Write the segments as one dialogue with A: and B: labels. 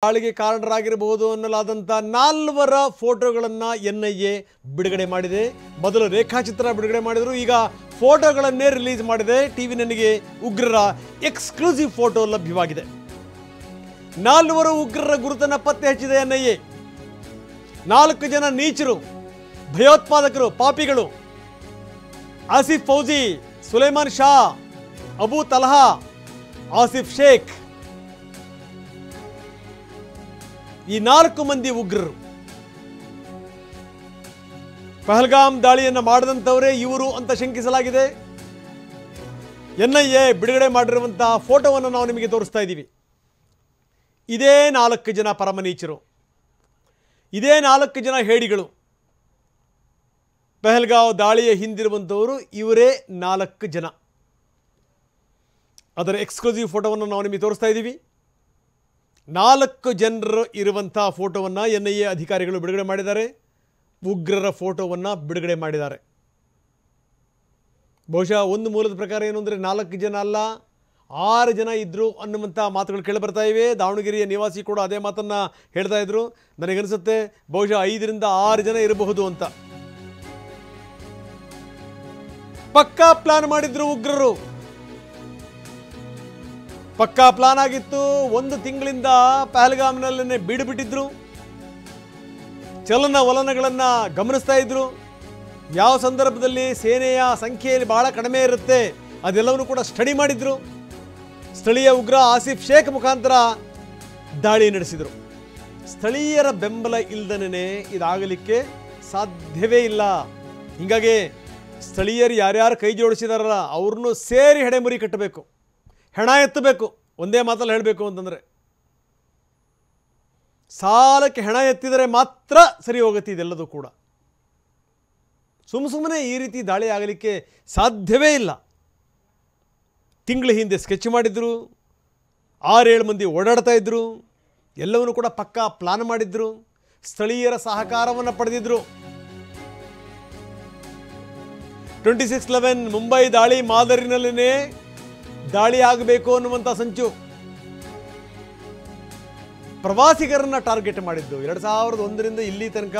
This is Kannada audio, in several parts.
A: ದಾಳಿಗೆ ಕಾರಣರಾಗಿರಬಹುದು ಅನ್ನಲಾದಂಥ 4 ಫೋಟೋಗಳನ್ನು NIA ಬಿಡುಗಡೆ ಮಾಡಿದೆ. ಮೊದಲು ರೇಖಾಚಿತ್ರ ಬಿಡುಗಡೆ ಮಾಡಿದರು, ಈಗ ಫೋಟೋಗಳನ್ನೇ ರಿಲೀಸ್ ಮಾಡಿದೆ. TV9ಗೆ ಉಗ್ರರ ಎಕ್ಸ್ಕ್ಲೂಸಿವ್ ಫೋಟೋ ಲಭ್ಯವಾಗಿದೆ. 4 ಉಗ್ರರ ಗುರುತನ್ನು ಪತ್ತೆ ಹಚ್ಚಿದೆ NIA. 4 ಜನ ನೀಚರು, ಭಯೋತ್ಪಾದಕರು, ಪಾಪಿಗಳು: ಆಸಿಫ್ ಫೌಜಿ, ಸುಲೇಮಾನ್ ಶಾ, ಅಬು ತಲಹಾ, ಆಸಿಫ್ ಶೇಖ್. ಈ 4 ಮಂದಿ ಉಗ್ರರು ಪಹಲ್ಗಾಮ್ ದಾಳಿಯನ್ನು ಮಾಡಿದಂಥವರೇ ಇವರು ಅಂತ ಶಂಕಿಸಲಾಗಿದೆ. NIA ಬಿಡುಗಡೆ ಮಾಡಿರುವಂತಹ ಫೋಟೋವನ್ನು ನಾವು ನಿಮಗೆ ತೋರಿಸ್ತಾ ಇದ್ದೀವಿ. ಇದೇ 4 ಜನ ಪರಮನೀಚರು, ಇದೇ 4 ಜನ ಹೇಡಿಗಳು. ಪಹಲ್ಗಾವ್ ದಾಳಿಯ ಹಿಂದಿರುವಂಥವರು ಇವರೇ 4 ಜನ. ಅದರ ಎಕ್ಸ್ಕ್ಲೂಸಿವ್ ಫೋಟೋವನ್ನು ನಾವು ನಿಮಗೆ ತೋರಿಸ್ತಾ ಇದ್ದೀವಿ. 4 ಜನರು ಇರುವಂಥ ಫೋಟೋವನ್ನು NIA ಅಧಿಕಾರಿಗಳು ಬಿಡುಗಡೆ ಮಾಡಿದ್ದಾರೆ. ಉಗ್ರರ ಫೋಟೋವನ್ನು ಬಿಡುಗಡೆ ಮಾಡಿದ್ದಾರೆ. ಬಹುಶಃ ಒಂದು ಮೂಲದ ಪ್ರಕಾರ ಏನು ಅಂದರೆ 4 ಜನ ಅಲ್ಲ, 6 ಜನ ಇದ್ದರು ಅನ್ನುವಂಥ ಮಾತುಗಳು ಕೇಳಿಬರ್ತಾ ಇವೆ. ದಾವಣಗೆರೆಯ ನಿವಾಸಿ ಕೂಡ ಅದೇ ಮಾತನ್ನು ಹೇಳ್ತಾ ಇದ್ರು. ನನಗನ್ನಿಸುತ್ತೆ ಬಹುಶಃ 5 ರಿಂದ 6 ಜನ ಇರಬಹುದು ಅಂತ. ಪಕ್ಕಾ ಪ್ಲಾನ್ ಮಾಡಿದ್ರು ಉಗ್ರರು. ಪಕ್ಕಾ ಪ್ಲಾನ್ ಆಗಿತ್ತು. 1 ತಿಂಗಳಿಂದ ಪಹಲ್ಗಾಮ್ನಲ್ಲೇ ಬೀಡುಬಿಟ್ಟಿದ್ರು. ಚಲನವಲನಗಳನ್ನು ಗಮನಿಸ್ತಾ ಇದ್ರು. ಯಾವ ಸಂದರ್ಭದಲ್ಲಿ ಸೇನೆಯ ಸಂಖ್ಯೆಯಲ್ಲಿ ಬಹಳ ಕಡಿಮೆ ಇರುತ್ತೆ ಅದೆಲ್ಲವನ್ನೂ ಕೂಡ ಸ್ಟಡಿ ಮಾಡಿದ್ರು. ಸ್ಥಳೀಯ ಉಗ್ರ ಆಸಿಫ್ ಶೇಖ್ ಮುಖಾಂತರ ದಾಳಿ ನಡೆಸಿದರು. ಸ್ಥಳೀಯರ ಬೆಂಬಲ ಇಲ್ಲದೇ ಇದಾಗಲಿಕ್ಕೆ ಸಾಧ್ಯವೇ ಇಲ್ಲ. ಹೀಗಾಗಿ ಸ್ಥಳೀಯರು ಯಾರ್ಯಾರು ಕೈ ಜೋಡಿಸಿದಾರಲ್ಲ ಅವ್ರನ್ನೂ ಸೇರಿ ಹೆಡೆಮುರಿ ಕಟ್ಟಬೇಕು, ಹೆಣ ಎತ್ತಬೇಕು. ಒಂದೇ ಮಾತಲ್ಲಿ ಹೇಳಬೇಕು ಅಂತಂದರೆ ಸಾಲಕ್ಕೆ ಹೆಣ ಎತ್ತಿದರೆ ಮಾತ್ರ ಸರಿ ಹೋಗುತ್ತೆ ಇದೆಲ್ಲದೂ ಕೂಡ. ಸುಮ್ಮನೆ ಈ ರೀತಿ ದಾಳಿ ಆಗಲಿಕ್ಕೆ ಸಾಧ್ಯವೇ ಇಲ್ಲ. ತಿಂಗಳ ಹಿಂದೆ ಸ್ಕೆಚ್ ಮಾಡಿದ್ರು, 6-7 ಮಂದಿ ಓಡಾಡ್ತಾ ಇದ್ರು, ಎಲ್ಲವನ್ನೂ ಕೂಡ ಪಕ್ಕಾ ಪ್ಲಾನ್ ಮಾಡಿದ್ರು, ಸ್ಥಳೀಯರ ಸಹಕಾರವನ್ನು ಪಡೆದಿದ್ರು. 26/11 ಮುಂಬೈ ದಾಳಿ ಮಾದರಿನಲ್ಲೇ ದಾಳಿ ಆಗಬೇಕು ಅನ್ನುವಂಥ ಸಂಚು. ಪ್ರವಾಸಿಗರನ್ನ ಟಾರ್ಗೆಟ್ ಮಾಡಿದ್ದು 2001ರಿಂದ ಇಲ್ಲಿ ತನಕ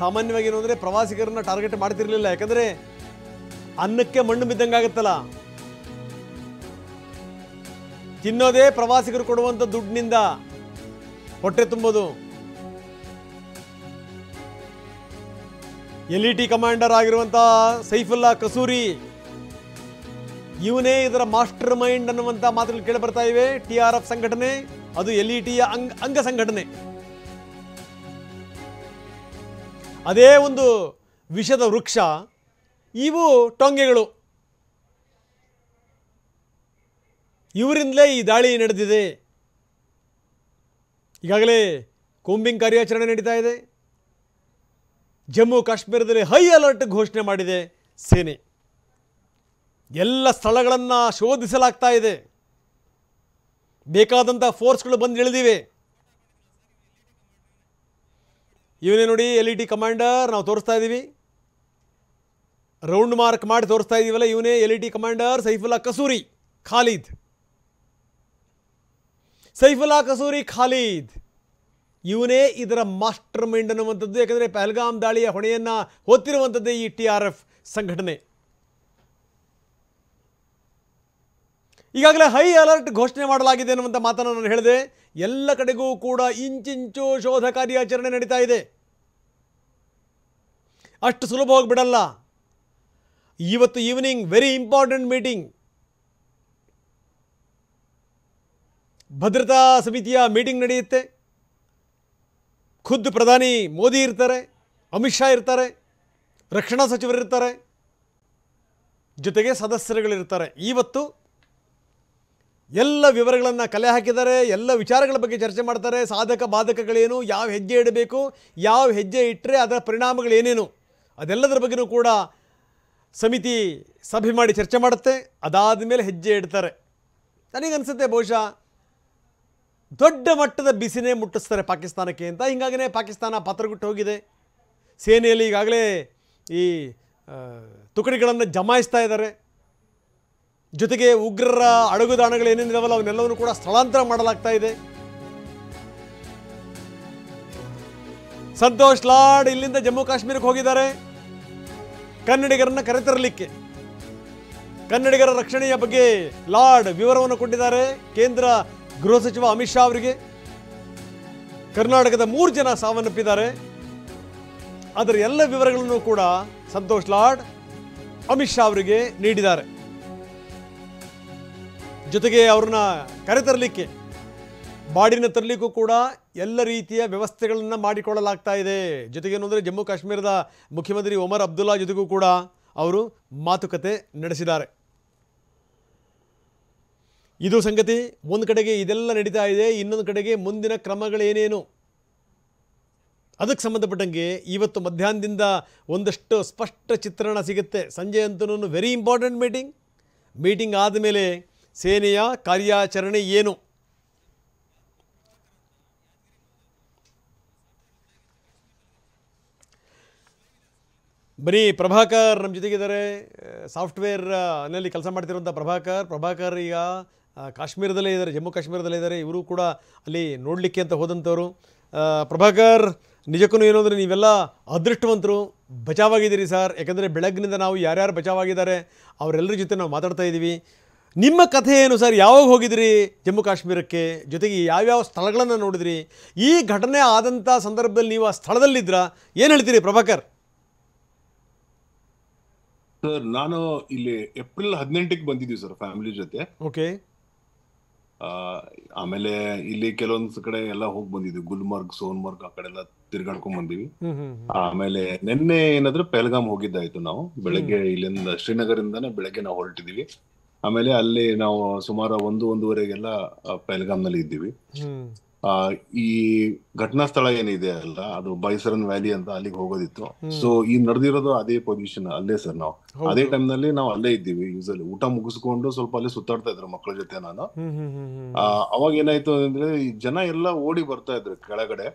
A: ಸಾಮಾನ್ಯವಾಗಿ ಏನು ಅಂದರೆ ಪ್ರವಾಸಿಗರನ್ನ ಟಾರ್ಗೆಟ್ ಮಾಡ್ತಿರ್ಲಿಲ್ಲ. ಯಾಕಂದರೆ ಅನ್ನಕ್ಕೆ ಮಣ್ಣು ಬಿದ್ದಂಗಾಗತ್ತಲ್ಲ. ತಿನ್ನೋದೇ ಪ್ರವಾಸಿಗರು ಕೊಡುವಂಥ ದುಡ್ಡಿನಿಂದ ಹೊಟ್ಟೆ ತುಂಬೋದು. LET ಕಮಾಂಡರ್ ಆಗಿರುವಂಥ ಸೈಫುಲ್ಲಾ ಕಸೂರಿ ಇವನೇ ಇದರ ಮಾಸ್ಟರ್ ಮೈಂಡ್ ಅನ್ನುವಂಥ ಮಾತುಗಳು ಕೇಳಿ ಬರ್ತಾ ಇವೆ. TRF ಸಂಘಟನೆ, ಅದು LETಯ ಅಂಗ ಸಂಘಟನೆ. ಅದೇ ಒಂದು ವಿಷದ ವೃಕ್ಷ ಇವು ಟೊಂಗೆಗಳು. ಇವರಿಂದಲೇ ಈ ದಾಳಿ ನಡೆದಿದೆ. ಈಗಾಗಲೇ ಕೂಂಬಿಂಗ್ ಕಾರ್ಯಾಚರಣೆ ನಡೀತಾ ಇದೆ. ಜಮ್ಮು ಕಾಶ್ಮೀರದಲ್ಲಿ ಹೈ ಅಲರ್ಟ್ ಘೋಷಣೆ ಮಾಡಿದೆ ಸೇನೆ. ಎಲ್ಲ ಸ್ಥಳಗಳನ್ನು ಶೋಧಿಸಲಾಗ್ತಾ ಇದೆ. ಬೇಕಾದಂಥ ಫೋರ್ಸ್ಗಳು ಬಂದು ಇಳಿದಿವೆ. ಇವನೇ ನೋಡಿ LET ಕಮಾಂಡರ್, ನಾವು ತೋರಿಸ್ತಾ ಇದ್ದೀವಿ, ರೌಂಡ್ ಮಾರ್ಕ್ ಮಾಡಿ ತೋರಿಸ್ತಾ ಇದ್ದೀವಲ್ಲ, ಇವನೇ LET ಕಮಾಂಡರ್ ಸೈಫುಲ್ಲಾ ಕಸೂರಿ ಖಾಲಿದ್. ಸೈಫುಲ್ಲಾ ಕಸೂರಿ ಖಾಲಿದ್ ಇವನೇ ಇದರ ಮಾಸ್ಟರ್ ಮೈಂಡ್ ಅನ್ನುವಂಥದ್ದು. ಯಾಕಂದರೆ ಪಹಲ್ಗಾಮ್ ದಾಳಿಯ ಹೊಣೆಯನ್ನು ಹೊತ್ತಿರುವಂಥದ್ದೇ ಈ TRF ಸಂಘಟನೆ. ಈಗಾಗಲೇ ಹೈ ಅಲರ್ಟ್ ಘೋಷಣೆ ಮಾಡಲಾಗಿದೆ ಅನ್ನುವಂಥ ಮಾತನ್ನು ನಾನು ಹೇಳಿದೆ. ಎಲ್ಲ ಕಡೆಗೂ ಕೂಡ ಇಂಚಿಂಚು ಶೋಧ ಕಾರ್ಯಾಚರಣೆ ನಡೀತಾ ಇದೆ. ಅಷ್ಟು ಸುಲಭವಾಗಿ ಬಿಡಲ್ಲ. ಇವತ್ತು ಈವ್ನಿಂಗ್ ವೆರಿ ಇಂಪಾರ್ಟೆಂಟ್ ಮೀಟಿಂಗ್, ಭದ್ರತಾ ಸಮಿತಿಯ ಮೀಟಿಂಗ್ ನಡೆಯುತ್ತೆ. ಖುದ್ದು ಪ್ರಧಾನಿ ಮೋದಿ ಇರ್ತಾರೆ, ಅಮಿತ್ ಶಾ ಇರ್ತಾರೆ, ರಕ್ಷಣಾ ಸಚಿವರು ಇರ್ತಾರೆ, ಜೊತೆಗೆ ಸದಸ್ಯರುಗಳಿರ್ತಾರೆ. ಇವತ್ತು ಎಲ್ಲ ವಿವರಗಳನ್ನು ಕಲೆ ಹಾಕಿದ್ದಾರೆ. ಎಲ್ಲ ವಿಚಾರಗಳ ಬಗ್ಗೆ ಚರ್ಚೆ ಮಾಡ್ತಾರೆ. ಸಾಧಕ ಬಾಧಕಗಳೇನು, ಯಾವ ಹೆಜ್ಜೆ ಇಡಬೇಕು, ಯಾವ ಹೆಜ್ಜೆ ಇಟ್ಟರೆ ಅದರ ಪರಿಣಾಮಗಳೇನೇನು, ಅದೆಲ್ಲದರ ಬಗ್ಗೆಯೂ ಕೂಡ ಸಮಿತಿ ಸಭೆ ಮಾಡಿ ಚರ್ಚೆ ಮಾಡುತ್ತೆ. ಅದಾದ ಮೇಲೆ ಹೆಜ್ಜೆ ಇಡ್ತಾರೆ. ನನಗನ್ಸುತ್ತೆ ಬಹುಶಃ ದೊಡ್ಡ ಮಟ್ಟದ ಬಿಸಿನೇ ಮುಟ್ಟಿಸ್ತಾರೆ ಪಾಕಿಸ್ತಾನಕ್ಕೆ ಅಂತ. ಹೀಗಾಗಿಯೇ ಪಾಕಿಸ್ತಾನ ಪತ್ರಗುಟ್ಟು ಹೋಗಿದೆ. ಸೇನೆಯಲ್ಲಿ ಈಗಾಗಲೇ ಈ ತುಕಡಿಗಳನ್ನು ಜಮಾಯಿಸ್ತಾ ಇದ್ದಾರೆ. ಜೊತೆಗೆ ಉಗ್ರರ ಅಡಗುದಾಣಗಳು ಏನೇನಿದಾವಲ್ಲ ಅವನ್ನೆಲ್ಲವನ್ನೂ ಕೂಡ ಸ್ಥಳಾಂತರ ಮಾಡಲಾಗ್ತಾ ಇದೆ. ಸಂತೋಷ್ ಲಾಡ್ ಇಲ್ಲಿಂದ ಜಮ್ಮು ಕಾಶ್ಮೀರಕ್ಕೆ ಹೋಗಿದ್ದಾರೆ ಕನ್ನಡಿಗರನ್ನ ಕರೆತರಲಿಕ್ಕೆ. ಕನ್ನಡಿಗರ ರಕ್ಷಣೆಯ ಬಗ್ಗೆ ಲಾರ್ಡ್ ವಿವರವನ್ನು ಕೊಟ್ಟಿದ್ದಾರೆ ಕೇಂದ್ರ ಗೃಹ ಸಚಿವ ಅಮಿತ್ ಶಾ ಅವರಿಗೆ. ಕರ್ನಾಟಕದ 3 ಜನ ಸಾವನ್ನಪ್ಪಿದ್ದಾರೆ. ಅದರ ಎಲ್ಲ ವಿವರಗಳನ್ನು ಕೂಡ ಸಂತೋಷ್ ಲಾಡ್ ಅಮಿತ್ ಶಾ ಅವರಿಗೆ ನೀಡಿದ್ದಾರೆ. ಜೊತೆಗೆ ಅವ್ರನ್ನ ಕರೆತರಲಿಕ್ಕೆ ಬಾಡಿನ ತರಲಿಕ್ಕೂ ಕೂಡ ಎಲ್ಲ ರೀತಿಯ ವ್ಯವಸ್ಥೆಗಳನ್ನು ಮಾಡಿಕೊಳ್ಳಲಾಗ್ತಾ ಇದೆ. ಜೊತೆಗೆ ಏನಂದರೆ ಜಮ್ಮು ಕಾಶ್ಮೀರದ ಮುಖ್ಯಮಂತ್ರಿ ಒಮರ್ ಅಬ್ದುಲ್ಲಾ ಜೊತೆಗೂ ಕೂಡ ಅವರು ಮಾತುಕತೆ ನಡೆಸಿದ್ದಾರೆ. ಇದು ಸಂಗತಿ. ಒಂದು ಕಡೆಗೆ ಇದೆಲ್ಲ ನಡೀತಾ ಇದೆ, ಇನ್ನೊಂದು ಕಡೆಗೆ ಮುಂದಿನ ಕ್ರಮಗಳೇನೇನು ಅದಕ್ಕೆ ಸಂಬಂಧಪಟ್ಟಂಗೆ ಇವತ್ತು ಮಧ್ಯಾಹ್ನದಿಂದ ಒಂದಷ್ಟು ಸ್ಪಷ್ಟ ಚಿತ್ರಣ ಸಿಗುತ್ತೆ. ಸಂಜೆ ಅಂತೂ ವೆರಿ ಇಂಪಾರ್ಟೆಂಟ್ ಮೀಟಿಂಗ್ ಆದಮೇಲೆ ಸೇನೆಯ ಕಾರ್ಯಾಚರಣೆ ಏನು, ಬನ್ನಿ ಪ್ರಭಾಕರ್ ನಮ್ಮ ಜೊತೆಗಿದ್ದಾರೆ. ಸಾಫ್ಟ್ವೇರ್ನಲ್ಲಿ ಕೆಲಸ ಮಾಡ್ತಿರುವಂಥ ಪ್ರಭಾಕರ್ ಈಗ ಕಾಶ್ಮೀರದಲ್ಲೇ ಇದ್ದಾರೆ, ಜಮ್ಮು ಕಾಶ್ಮೀರದಲ್ಲೇ ಇದ್ದಾರೆ. ಇವರು ಕೂಡ ಅಲ್ಲಿ ನೋಡಲಿಕ್ಕೆ ಅಂತ ಹೋದಂಥವ್ರು. ಪ್ರಭಾಕರ್, ನಿಜಕ್ಕೂ ಏನು ಅಂದರೆ ನೀವೆಲ್ಲ ಅದೃಷ್ಟವಂತರು, ಬಚಾವಾಗಿದ್ದೀರಿ ಸರ್. ಯಾಕಂದರೆ ಬೆಳಗ್ಗಿನಿಂದ ನಾವು ಯಾರ್ಯಾರು ಬಚಾವಾಗಿದ್ದಾರೆ ಅವರೆಲ್ಲರ ಜೊತೆ ನಾವು ಮಾತಾಡ್ತಾ ಇದ್ದೀವಿ. ನಿಮ್ಮ ಕಥೆ ಏನು ಸರ್? ಯಾವಾಗ ಹೋಗಿದ್ರಿ ಜಮ್ಮು ಕಾಶ್ಮೀರಕ್ಕೆ? ಜೊತೆಗೆ ಯಾವ್ಯಾವ ಸ್ಥಳಗಳನ್ನು ನೋಡಿದ್ರಿ? ಈ ಘಟನೆ ಆದಂಥ ಸಂದರ್ಭದಲ್ಲಿ ನೀವು ಆ ಸ್ಥಳದಲ್ಲಿದ್ರಾ? ಏನು ಹೇಳ್ತೀರಿ ಪ್ರಭಾಕರ್?
B: ಸರ್, ನಾನು ಇಲ್ಲಿ ಏಪ್ರಿಲ್ 18ಕ್ಕೆ ಬಂದಿದ್ದೀವಿ ಸರ್ ಫ್ಯಾಮಿಲಿ ಜೊತೆ.
A: ಓಕೆ.
B: ಆಮೇಲೆ ಇಲ್ಲಿ ಕೆಲವೊಂದು ಕಡೆ ಎಲ್ಲ ಹೋಗಿ ಬಂದಿದ್ವಿ, ಗುಲ್ಮರ್ಗ್, ಸೋನ್ಮರ್ಗ್ ಆ ಕಡೆ ಎಲ್ಲ ತಿರ್ಗಾಡ್ಕೊಂಡ್ ಬಂದಿವಿ. ಆಮೇಲೆ ನಿನ್ನೆ ಏನಾದ್ರು ಪೆಹಲ್ಗಾಮ್ ಹೋಗಿದ್ದಾಯ್ತು. ನಾವು ಬೆಳಗ್ಗೆ ಇಲ್ಲಿಂದ ಶ್ರೀನಗರಿಂದಾನೆ ಬೆಳಗ್ಗೆ ನಾವು ಹೊರಟಿದೀವಿ. ಆಮೇಲೆ ಅಲ್ಲಿ ನಾವು ಸುಮಾರು 1-1:30ಗೆಲ್ಲ ಪೆಹಲ್ಗಾಮ್ ನಲ್ಲಿ ಇದ್ದೀವಿ. ಈ ಘಟನಾ ಸ್ಥಳ ಏನಿದೆ ಅಲ್ಲ, ಅದು ಬೈಸರನ್ ವ್ಯಾಲಿ ಅಂತ, ಅಲ್ಲಿಗೆ ಹೋಗೋದಿತ್ತು. ಸೊ ಈ ನಡೆದಿರೋದು ಅದೇ ಪೊಸಿಷನ್ ಅಲ್ಲೇ ಸರ್. ನಾವು ಅದೇ ಟೈಮ್ ನಲ್ಲಿ ನಾವು ಅಲ್ಲೇ ಇದ್ದೀವಿ. ಯೂಸಲಿ ಊಟ ಮುಗಿಸ್ಕೊಂಡು ಸ್ವಲ್ಪ ಅಲ್ಲಿ ಸುತ್ತಾಡ್ತಾ ಇದ್ರು ಮಕ್ಕಳ ಜೊತೆ ನಾನು. ಅವಾಗ ಏನಾಯ್ತು ಅಂದ್ರೆ ಈ ಜನ ಎಲ್ಲ ಓಡಿ ಬರ್ತಾ ಇದ್ರು ಕೆಳಗಡೆ.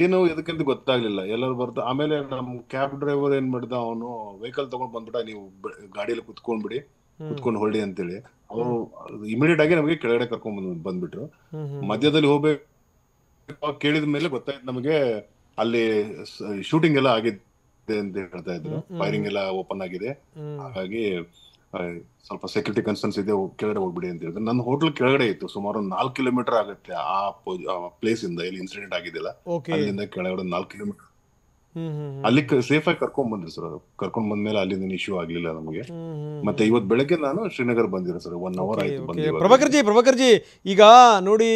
B: ಏನು ಎದಕ್ಕಂತ ಗೊತ್ತಾಗ್ಲಿಲ್ಲ. ಎಲ್ಲರೂ ಬರ್ತಾ, ಆಮೇಲೆ ನಮ್ ಕ್ಯಾಬ್ ಡ್ರೈವರ್ ಏನ್ ಮಾಡಿದ, ಅವನು ವೆಹಿಕಲ್ ತಗೊಂಡ್ ಬಂದ್ಬಿಟ್ಟ, ನೀವು ಗಾಡಿಯಲ್ಲಿ ಕುತ್ಕೊಂಡು ಹೊರಡಿ ಅಂತೇಳಿ. ಅವರು ಇಮಿಡಿಯೇಟ್ ಆಗಿ ನಮಗೆ ಕೆಳಗಡೆ ಕರ್ಕೊಂಡ್ ಬಂದ್ಬಿಟ್ರು. ಮಧ್ಯದಲ್ಲಿ ಹೋಗ್ಬೇಕು ಕೇಳಿದ ಮೇಲೆ ಗೊತ್ತಾಯ್ತು ನಮಗೆ ಅಲ್ಲಿ ಶೂಟಿಂಗ್ ಎಲ್ಲ ಆಗಿದೆ ಅಂತ ಹೇಳ್ತಾ ಇದ್ರು. ಫೈರಿಂಗ್ ಎಲ್ಲ ಓಪನ್ ಆಗಿದೆ, ಹಾಗಾಗಿ ಸ್ವಲ್ಪ ಸೆಕ್ಯೂರಿಟಿ ಕನ್ಸರ್ನ್ಸ್ ಇದೆ, ಕೆಳಗಡೆ ಹೋಗ್ಬಿಡಿ ಅಂತ ಹೇಳಿದ್ರು. ನನ್ನ ಹೋಟೆಲ್ ಕೆಳಗಡೆ ಇತ್ತು, ಸುಮಾರು 4 ಕಿಲೋಮೀಟರ್ ಆಗುತ್ತೆ ಆ ಪ್ಲೇಸ್ ಇಂದ, ಇಲ್ಲಿ ಇನ್ಸಿಡೆಂಟ್ ಆಗಿದ್ದಿಲ್ಲ ಅಲ್ಲಿಂದ ಕೆಳಗಡೆ 4 ಕಿಲೋಮೀಟರ್. ಅಲ್ಲಿ ಸೇಫ್ ಆಗಿ ಕರ್ಕೊಂಡ್ ಬಂದ್ರಿ ಸರ್. ಕರ್ಕೊಂಡ್ ಬಂದ್ಮೇಲೆ ಅಲ್ಲಿಂದ ಇಶ್ಯೂ ಆಗ್ಲಿಲ್ಲ ನಮಗೆ. ಮತ್ತೆ ಇವತ್ತು ಬೆಳಗ್ಗೆ ನಾನು ಶ್ರೀನಗರ್ ಬಂದಿರೋ ಸರ್, 1 ಅವರ್ ಆಯ್ತು ಬಂದಿರೋ.
A: ಪ್ರಭಾಕರ್ಜಿ, ಈಗ ನೋಡಿ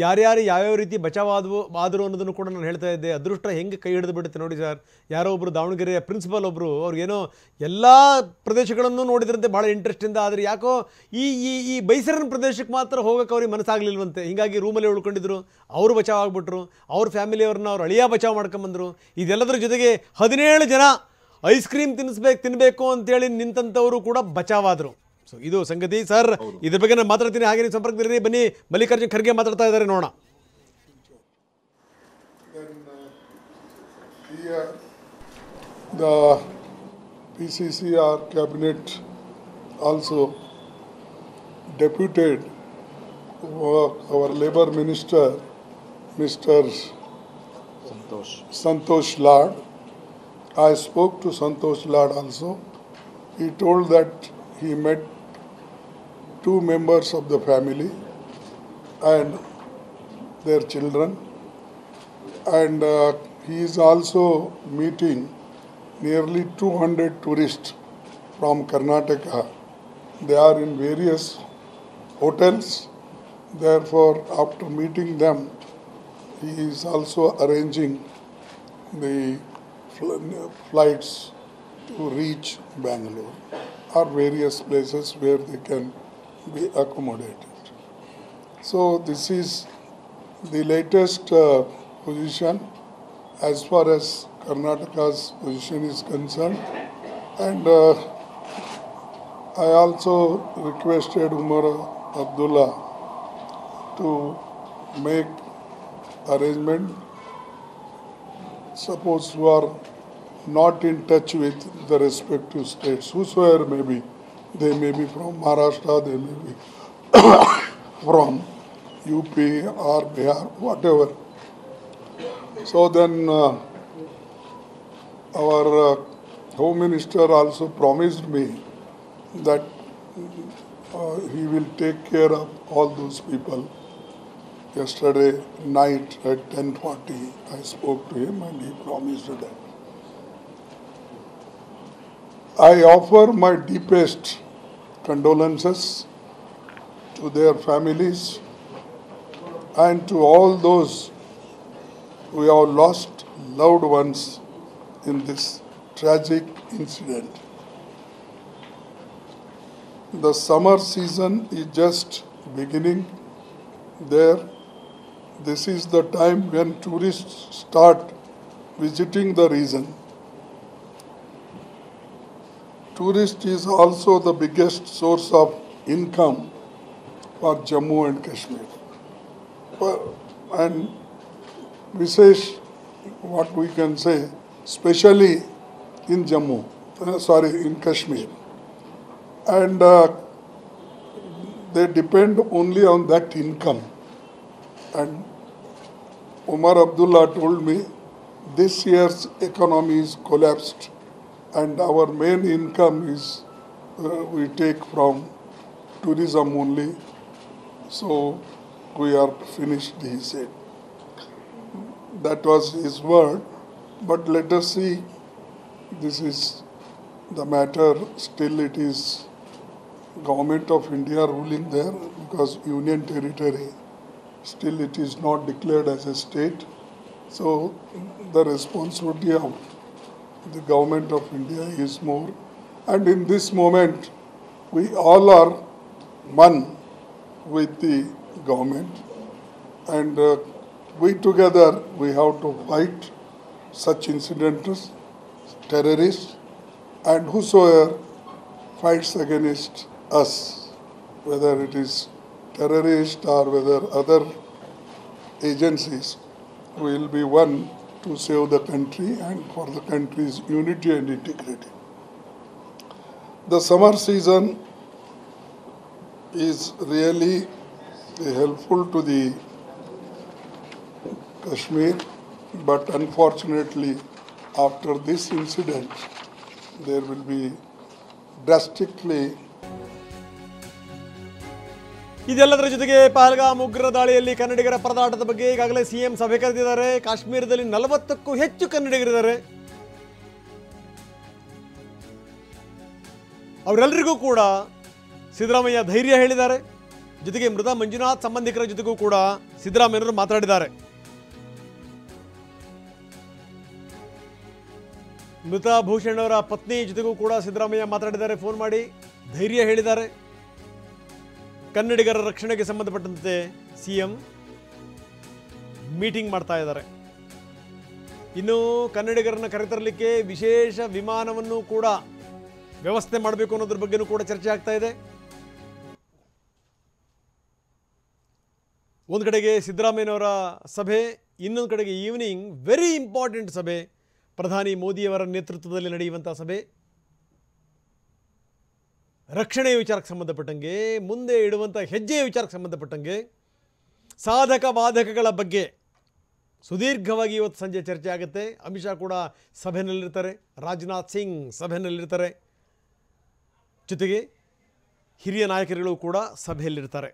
A: ಯಾರ್ಯಾರು ಯಾವ್ಯಾವ ರೀತಿ ಬಚಾವಾದ್ರು ಅನ್ನೋದನ್ನು ಕೂಡ ನಾನು ಹೇಳ್ತಾ ಇದ್ದೆ. ಅದೃಷ್ಟ ಹೆಂಗೆ ಕೈ ಹಿಡಿದು ಬಿಡುತ್ತೆ ನೋಡಿ ಸರ್. ಯಾರೋ ಒಬ್ರು ದಾವಣಗೆರೆಯ ಪ್ರಿನ್ಸಿಪಲ್ ಒಬ್ರು, ಅವ್ರಿಗೇನೋ ಎಲ್ಲ ಪ್ರದೇಶಗಳನ್ನು ನೋಡಿದ್ರಂತೆ ಭಾಳ ಇಂಟ್ರೆಸ್ಟಿಂದ. ಆದರೆ ಯಾಕೋ ಈ ಬೈಸರನ್ ಪ್ರದೇಶಕ್ಕೆ ಮಾತ್ರ ಹೋಗೋಕೆ ಅವ್ರಿಗೆ ಮನಸ್ಸಾಗ್ಲಿಲ್ವಂತೆ. ಹೀಗಾಗಿ ರೂಮಲ್ಲಿ ಉಳ್ಕೊಂಡಿದ್ರು. ಅವರು ಬಚಾವಾಗ್ಬಿಟ್ರು, ಅವ್ರ ಫ್ಯಾಮಿಲಿಯವ್ರನ್ನ ಅವ್ರು ಅಳಿಯ ಬಚಾವ್ ಮಾಡ್ಕೊಂಬಂದರು. ಇದೆಲ್ಲದರ ಜೊತೆಗೆ 17 ಜನ ಐಸ್ ಕ್ರೀಮ್ ತಿನ್ನಬೇಕು ಅಂತೇಳಿ ನಿಂತಂಥವರು ಕೂಡ ಬಚಾವಾದರು. ಸೊ ಇದು ಸಂಗತಿ ಸರ್. ಇದ್ರ ಬಗ್ಗೆ ನಾನು ಮಾತಾಡ್ತೀನಿ, ಹಾಗೆ ನೀವು ಸಂಪರ್ಕದಲ್ಲಿ ಬನ್ನಿ. ಮಲ್ಲಿಕಾರ್ಜುನ್ ಖರ್ಗೆ ಮಾತಾಡ್ತಾ ಇದ್ದಾರೆ, ನೋಡೋಣ.
C: The PCCR cabinet also deputed our labor minister, Mr. Santosh Lad. I spoke to Santosh Lad also. He told that he met 2 members of the family and their children, and he is also meeting nearly 200 tourists from Karnataka. They are in various hotels. Therefore, after meeting them, he is also arranging the flights to reach Bangalore or various places where they can be accommodated. So this is the latest position as far as Karnataka's position is concerned. And I also requested Umar Abdullah to make arrangement. Suppose who are not in touch with the respective states, whosoever may be, they may be from Maharashtra, they may be from UP or Bihar, whatever. So then our Home Minister also promised me that he will take care of all those people. Yesterday night at 10:40, I spoke to him and he promised that. I offer my deepest condolences to their families and to all those who have lost loved ones in this tragic incident. The summer season is just beginning there. This is the time when tourists start visiting the region. Tourist is also the biggest source of income for Jammu and Kashmir. And Vishesh, what we can say, especially in in Kashmir. And they depend only on that income. And Umar Abdullah told me this year's economy is collapsed and our main income is we take from tourism only. So we are finished, he said. That was his word. But let us see, this is the matter. Still it is Government of India ruling there because Union Territory. Still it is not declared as a state. So the responsibility of the Government of India is more. And in this moment, we all are one with the government. And we together, we have to fight such incidents, terrorists, and whosoever fights against us, whether it is terrorist or whether other agencies, will be one to save the country and for the country's unity and integrity. The summer season is really helpful to the Kashmir, but unfortunately after this incident there will be drastically.
A: ಇದೆಲ್ಲದರ ಜೊತೆಗೆ ಪಹಲ್ಗಾಮ್ ಉಗ್ರ ದಾಳಿಯಲ್ಲಿ ಕನ್ನಡಿಗರ ಪರದಾಟದ ಬಗ್ಗೆ ಈಗಾಗಲೇ ಸಿಎಂ ಸಭೆ ಕರೆದಿದ್ದಾರೆ. ಕಾಶ್ಮೀರದಲ್ಲಿ 40ಕ್ಕೂ ಹೆಚ್ಚು ಕನ್ನಡಿಗರಿದ್ದಾರೆ. ಅವರೆಲ್ಲರಿಗೂ ಕೂಡ ಸಿದ್ದರಾಮಯ್ಯ ಧೈರ್ಯ ಹೇಳಿದ್ದಾರೆ. ಜೊತೆಗೆ ಮೃತ ಮಂಜುನಾಥ್ ಸಂಬಂಧಿಕರ ಜೊತೆಗೂ ಕೂಡ ಸಿದ್ದರಾಮಯ್ಯನವರು ಮಾತನಾಡಿದ್ದಾರೆ. ಮೃತ ಭೂಷಣ್ ಅವರ ಪತ್ನಿ ಜೊತೆಗೂ ಕೂಡ ಸಿದ್ದರಾಮಯ್ಯ ಮಾತನಾಡಿದ್ದಾರೆ. ಫೋನ್ ಮಾಡಿ ಧೈರ್ಯ ಹೇಳಿದ್ದಾರೆ. ಕನ್ನಡಿಗರ ರಕ್ಷಣೆಗೆ ಸಂಬಂಧಪಟ್ಟಂತೆ ಸಿಎಂ ಮೀಟಿಂಗ್ ಮಾಡ್ತಾ ಇದ್ದಾರೆ. ಇನ್ನು ಕನ್ನಡಿಗರನ್ನು ಕರೆತರಲಿಕ್ಕೆ ವಿಶೇಷ ವಿಮಾನವನ್ನು ಕೂಡ ವ್ಯವಸ್ಥೆ ಮಾಡಬೇಕು ಅನ್ನೋದ್ರ ಬಗ್ಗೆನೂ ಕೂಡ ಚರ್ಚೆ ಆಗ್ತಾ ಇದೆ. ಒಂದು ಕಡೆಗೆ ಸಿದ್ದರಾಮಯ್ಯನವರ ಸಭೆ, ಇನ್ನೊಂದು ಕಡೆಗೆ ಈವ್ನಿಂಗ್ ವೆರಿ ಇಂಪಾರ್ಟೆಂಟ್ ಸಭೆ, ಪ್ರಧಾನಿ ಮೋದಿಯವರ ನೇತೃತ್ವದಲ್ಲಿ ನಡೆಯುವಂಥ ಸಭೆ. ರಕ್ಷಣೆಯ ವಿಚಾರಕ್ಕೆ ಸಂಬಂಧಪಟ್ಟಂಗೆ, ಮುಂದೆ ಇಡುವಂಥ ಹೆಜ್ಜೆಯ ವಿಚಾರಕ್ಕೆ ಸಂಬಂಧಪಟ್ಟಂಗೆ, ಸಾಧಕ ಬಾಧಕಗಳ ಬಗ್ಗೆ ಸುದೀರ್ಘವಾಗಿ ಇವತ್ತು ಸಂಜೆ ಚರ್ಚೆ ಆಗುತ್ತೆ. ಅಮಿತ್ ಶಾ ಕೂಡ ಸಭೆಯಲ್ಲಿರ್ತಾರೆ, ರಾಜನಾಥ್ ಸಿಂಗ್ ಸಭೆಯಲ್ಲಿರ್ತಾರೆ, ಜೊತೆಗೆ ಹಿರಿಯ ನಾಯಕರುಗಳು ಕೂಡ ಸಭೆಯಲ್ಲಿರ್ತಾರೆ.